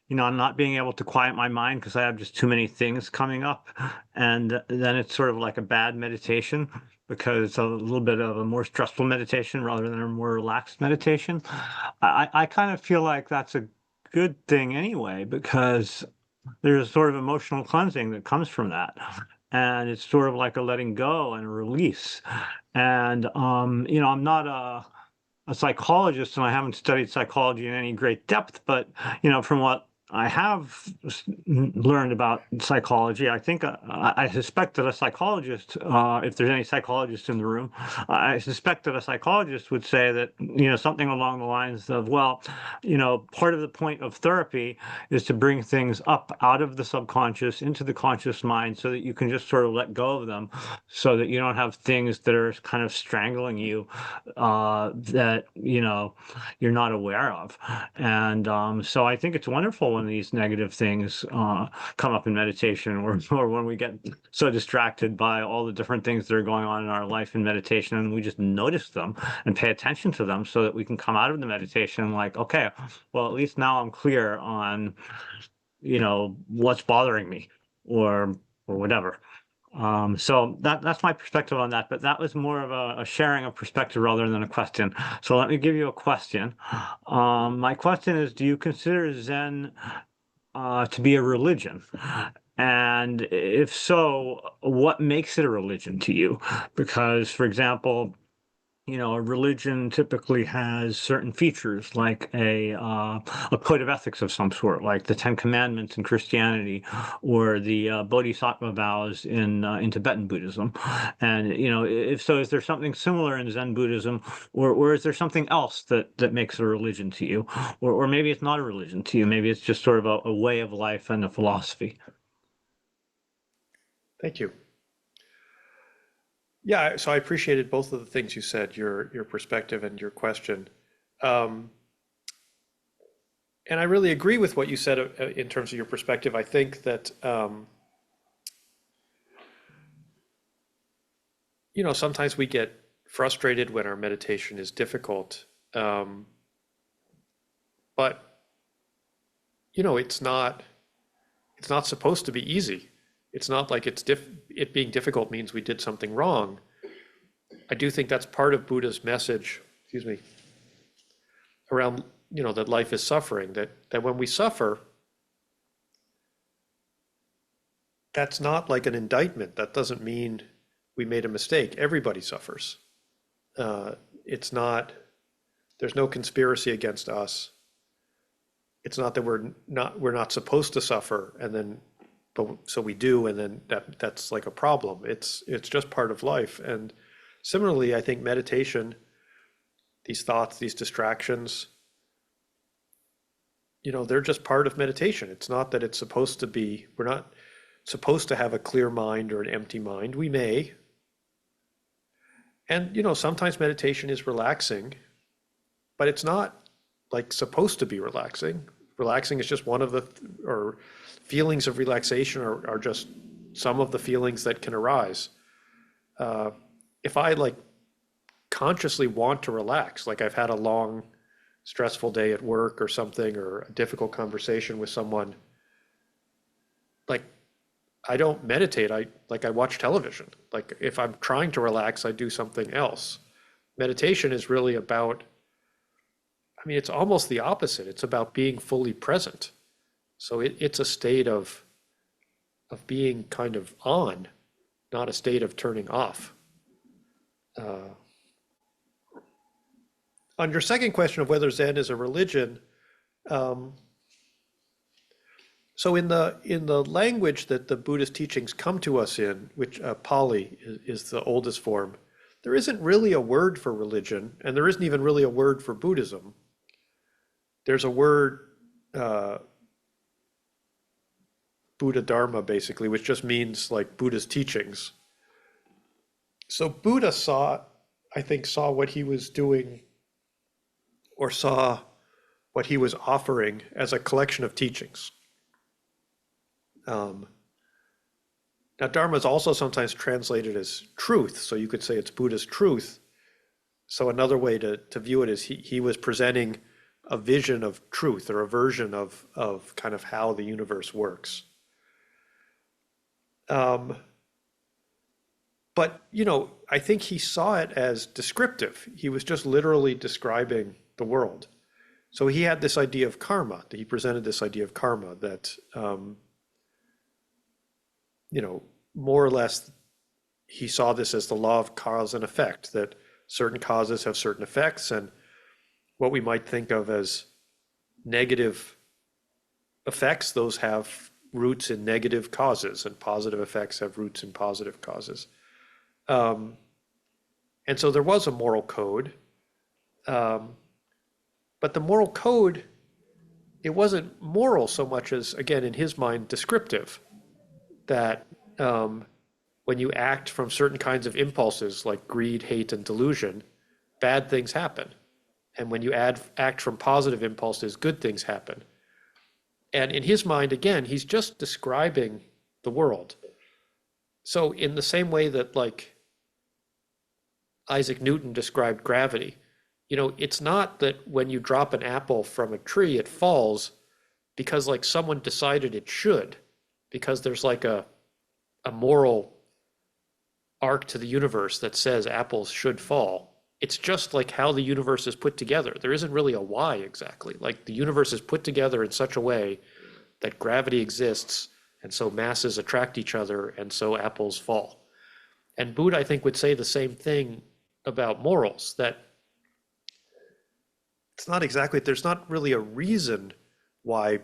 I'm not being able to quiet my mind because I have just too many things coming up. And then it's sort of like a bad meditation because it's a little bit of a more stressful meditation rather than a more relaxed meditation. I kind of feel like that's a good thing anyway, because there's sort of emotional cleansing that comes from that. And it's sort of like a letting go and a release. And, I'm not a psychologist and I haven't studied psychology in any great depth, but, from what I have learned about psychology. I think I suspect that a psychologist, if there's any psychologists in the room, I suspect that a psychologist would say that, something along the lines of, well, part of the point of therapy is to bring things up out of the subconscious into the conscious mind so that you can just sort of let go of them, so that you don't have things that are kind of strangling you, that, you're not aware of. And so I think it's wonderful when these negative things come up in meditation, or when we get so distracted by all the different things that are going on in our life in meditation, and we just notice them and pay attention to them so that we can come out of the meditation like, okay, well, at least now I'm clear on, what's bothering me, or whatever. So that's my perspective on that, but that was more of a sharing of perspective rather than a question. So let me give you a question. My question is, do you consider Zen to be a religion? And if so, what makes it a religion to you? Because, for example, a religion typically has certain features, like a code of ethics of some sort, like the Ten Commandments in Christianity, or the Bodhisattva vows in Tibetan Buddhism. And if so, is there something similar in Zen Buddhism, or is there something else that makes it a religion to you, or maybe it's not a religion to you? Maybe it's just sort of a way of life and a philosophy. Thank you. Yeah, so I appreciated both of the things you said, your perspective and your question. And I really agree with what you said in terms of your perspective. I think that, sometimes we get frustrated when our meditation is difficult. But, it's not supposed to be easy. It's not like it being difficult means we did something wrong. I do think that's part of Buddha's message, around, that life is suffering, that when we suffer, that's not like an indictment. That doesn't mean we made a mistake. Everybody suffers. It's not, there's no conspiracy against us. It's not that we're not supposed to suffer, and then so we do, and then that's like a problem. It's just part of life. And similarly, I think meditation, these thoughts, these distractions, they're just part of meditation. It's not that it's supposed to be, we're not supposed to have a clear mind or an empty mind. We may. And, sometimes meditation is relaxing, but it's not like supposed to be relaxing. Relaxing is just one of or feelings of relaxation are just some of the feelings that can arise. If I consciously want to relax, like I've had a long, stressful day at work or something, or a difficult conversation with someone, I don't meditate. I watch television. If I'm trying to relax, I do something else. Meditation is really about, it's almost the opposite. It's about being fully present. So it's a state of being kind of on, not a state of turning off. On your second question of whether Zen is a religion, so in the language that the Buddhist teachings come to us in, which Pali is the oldest form, there isn't really a word for religion, and there isn't even really a word for Buddhism. There's a word, Buddha Dharma, basically, which just means Buddha's teachings. So Buddha saw what he was doing, or saw what he was offering as a collection of teachings. Now, Dharma is also sometimes translated as truth, so you could say it's Buddha's truth. So another way to view it is he was presenting a vision of truth, or a version of kind of how the universe works. But, I think he saw it as descriptive. He was just literally describing the world. So he had this idea of karma, he presented this idea of karma that, more or less, he saw this as the law of cause and effect, that certain causes have certain effects, and what we might think of as negative effects, those have roots in negative causes, and positive effects have roots in positive causes. And so there was a moral code, but the moral code, it wasn't moral so much as, again, in his mind, descriptive. That when you act from certain kinds of impulses like greed, hate, and delusion, bad things happen. And when you act from positive impulses, good things happen. And in his mind, again, he's just describing the world. So in the same way that like Isaac Newton described gravity, it's not that when you drop an apple from a tree, it falls because like someone decided it should, because there's like a moral arc to the universe that says apples should fall. It's just like how the universe is put together. There isn't really a why exactly. Like the universe is put together in such a way that gravity exists, and so masses attract each other, and so apples fall. And Buddha, I think, would say the same thing about morals, that it's not exactly, there's not really a reason why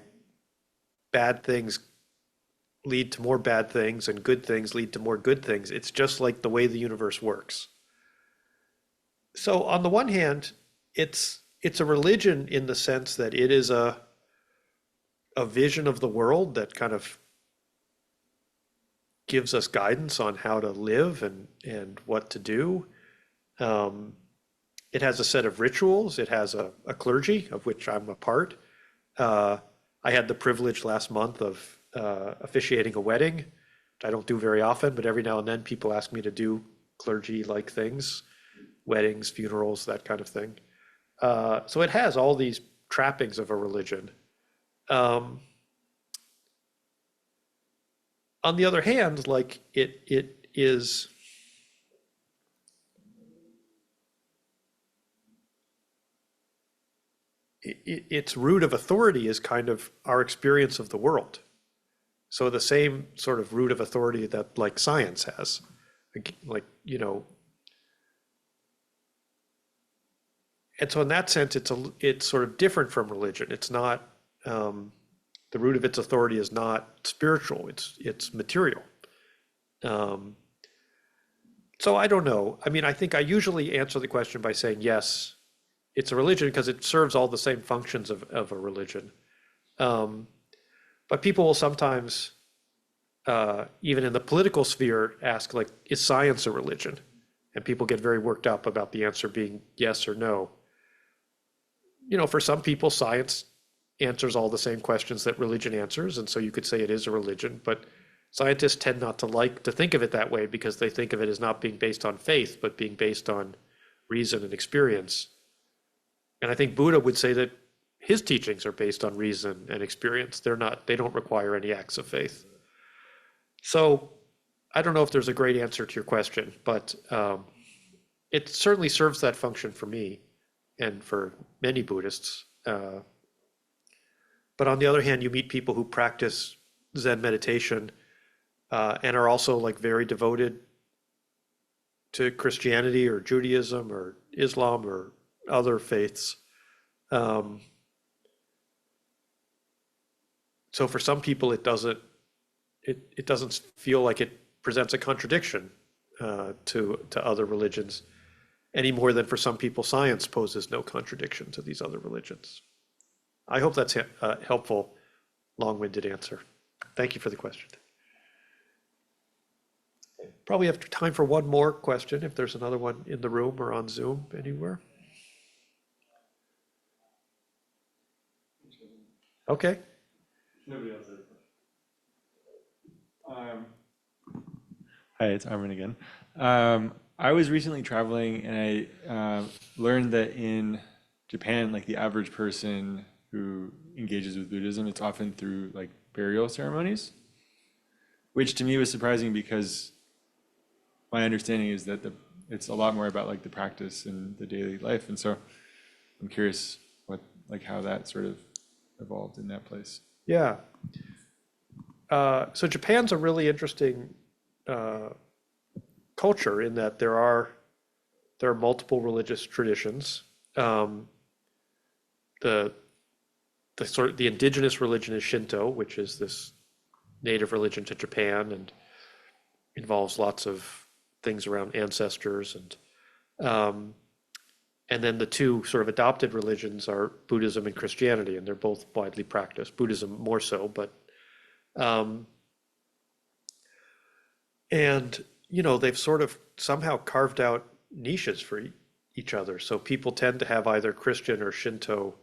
bad things lead to more bad things and good things lead to more good things. It's just like the way the universe works. So on the one hand, it's a religion in the sense that it is a vision of the world that kind of gives us guidance on how to live and what to do. It has a set of rituals. It has a clergy, of which I'm a part. I had the privilege last month of officiating a wedding, which I don't do very often, but every now and then people ask me to do clergy-like things, weddings, funerals, that kind of thing. So it has all these trappings of a religion. On the other hand, like it is, its root of authority is kind of our experience of the world. So the same sort of root of authority that like science has, and so in that sense, it's sort of different from religion. It's not, the root of its authority is not spiritual, it's material. So I don't know. I mean, I think I usually answer the question by saying, yes, it's a religion because it serves all the same functions of a religion. But people will sometimes, even in the political sphere, ask, like, is science a religion? And people get very worked up about the answer being yes or no. For some people, science answers all the same questions that religion answers, and so you could say it is a religion, but scientists tend not to like to think of it that way because they think of it as not being based on faith, but being based on reason and experience. And I think Buddha would say that his teachings are based on reason and experience. They don't require any acts of faith. So I don't know if there's a great answer to your question, but it certainly serves that function for me and for many Buddhists. But on the other hand, you meet people who practice Zen meditation and are also like very devoted to Christianity or Judaism or Islam or other faiths. So for some people, it doesn't feel like it presents a contradiction to other religions any more than for some people science poses no contradiction to these other religions. I hope that's a helpful, long-winded answer. Thank you for the question. Probably have time for one more question if there's another one in the room or on Zoom anywhere. Okay. Nobody else has a question. Hi, it's Armin again. I was recently traveling and I learned that in Japan, like the average person who engages with Buddhism, it's often through like burial ceremonies, which to me was surprising because my understanding is that it's a lot more about like the practice and the daily life. And so I'm curious how that sort of evolved in that place. Yeah. So Japan's a really interesting culture in that there are multiple religious traditions. The the indigenous religion is Shinto, which is this native religion to Japan and involves lots of things around ancestors and then the two sort of adopted religions are Buddhism and Christianity, and they're both widely practiced. Buddhism more so, but and they've sort of somehow carved out niches for each other. So people tend to have either Christian or Shinto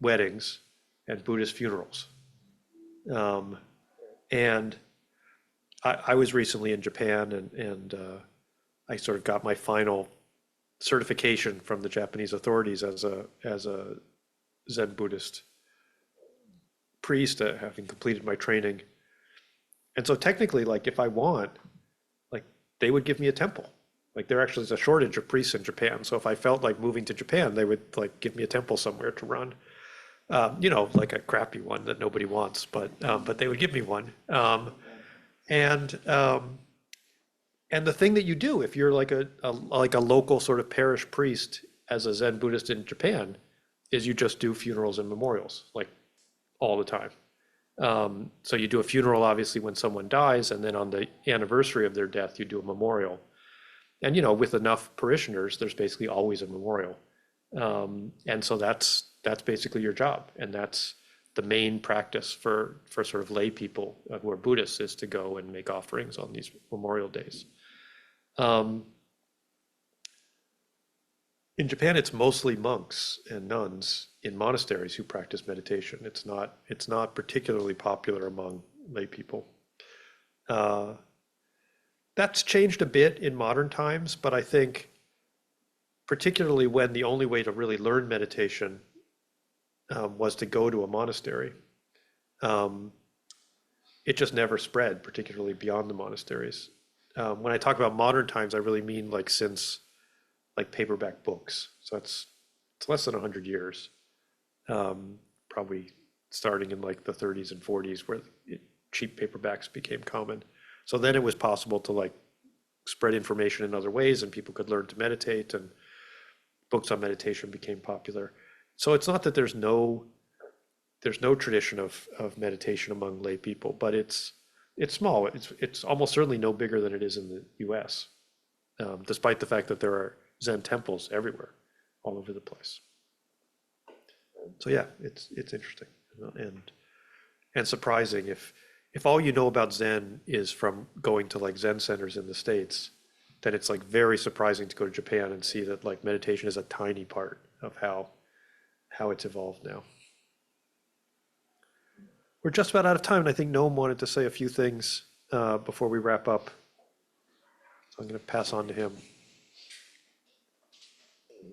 weddings and Buddhist funerals. And I was recently in Japan, and I sort of got my final certification from the Japanese authorities as a Zen Buddhist priest, having completed my training. And so technically, like if I want, like they would give me a temple. Like there actually is a shortage of priests in Japan. So if I felt like moving to Japan, they would like give me a temple somewhere to run. Like a crappy one that nobody wants, but they would give me one. And the thing that you do if you're like a local sort of parish priest as a Zen Buddhist in Japan is you just do funerals and memorials like all the time. So you do a funeral obviously when someone dies, and then on the anniversary of their death you do a memorial. And with enough parishioners, there's basically always a memorial. And so that's basically your job, and that's the main practice for sort of lay people who are Buddhists, is to go and make offerings on these memorial days. In Japan, it's mostly monks and nuns in monasteries who practice meditation. It's not particularly popular among lay people. That's changed a bit in modern times, but I think particularly when the only way to really learn meditation was to go to a monastery, it just never spread, particularly beyond the monasteries. When I talk about modern times, I really mean like since like paperback books. So it's less than 100 years, probably starting in like the 30s and 40s where cheap paperbacks became common. So then it was possible to like spread information in other ways, and people could learn to meditate, and books on meditation became popular. So it's not that there's no tradition of meditation among lay people, but it's small. It's almost certainly no bigger than it is in the U.S., despite the fact that there are Zen temples everywhere, all over the place. So yeah, it's interesting and surprising if all you know about Zen is from going to like Zen centers in the States, then it's like very surprising to go to Japan and see that like meditation is a tiny part of how it's evolved now. We're just about out of time, and I think Noam wanted to say a few things before we wrap up. So I'm going to pass on to him.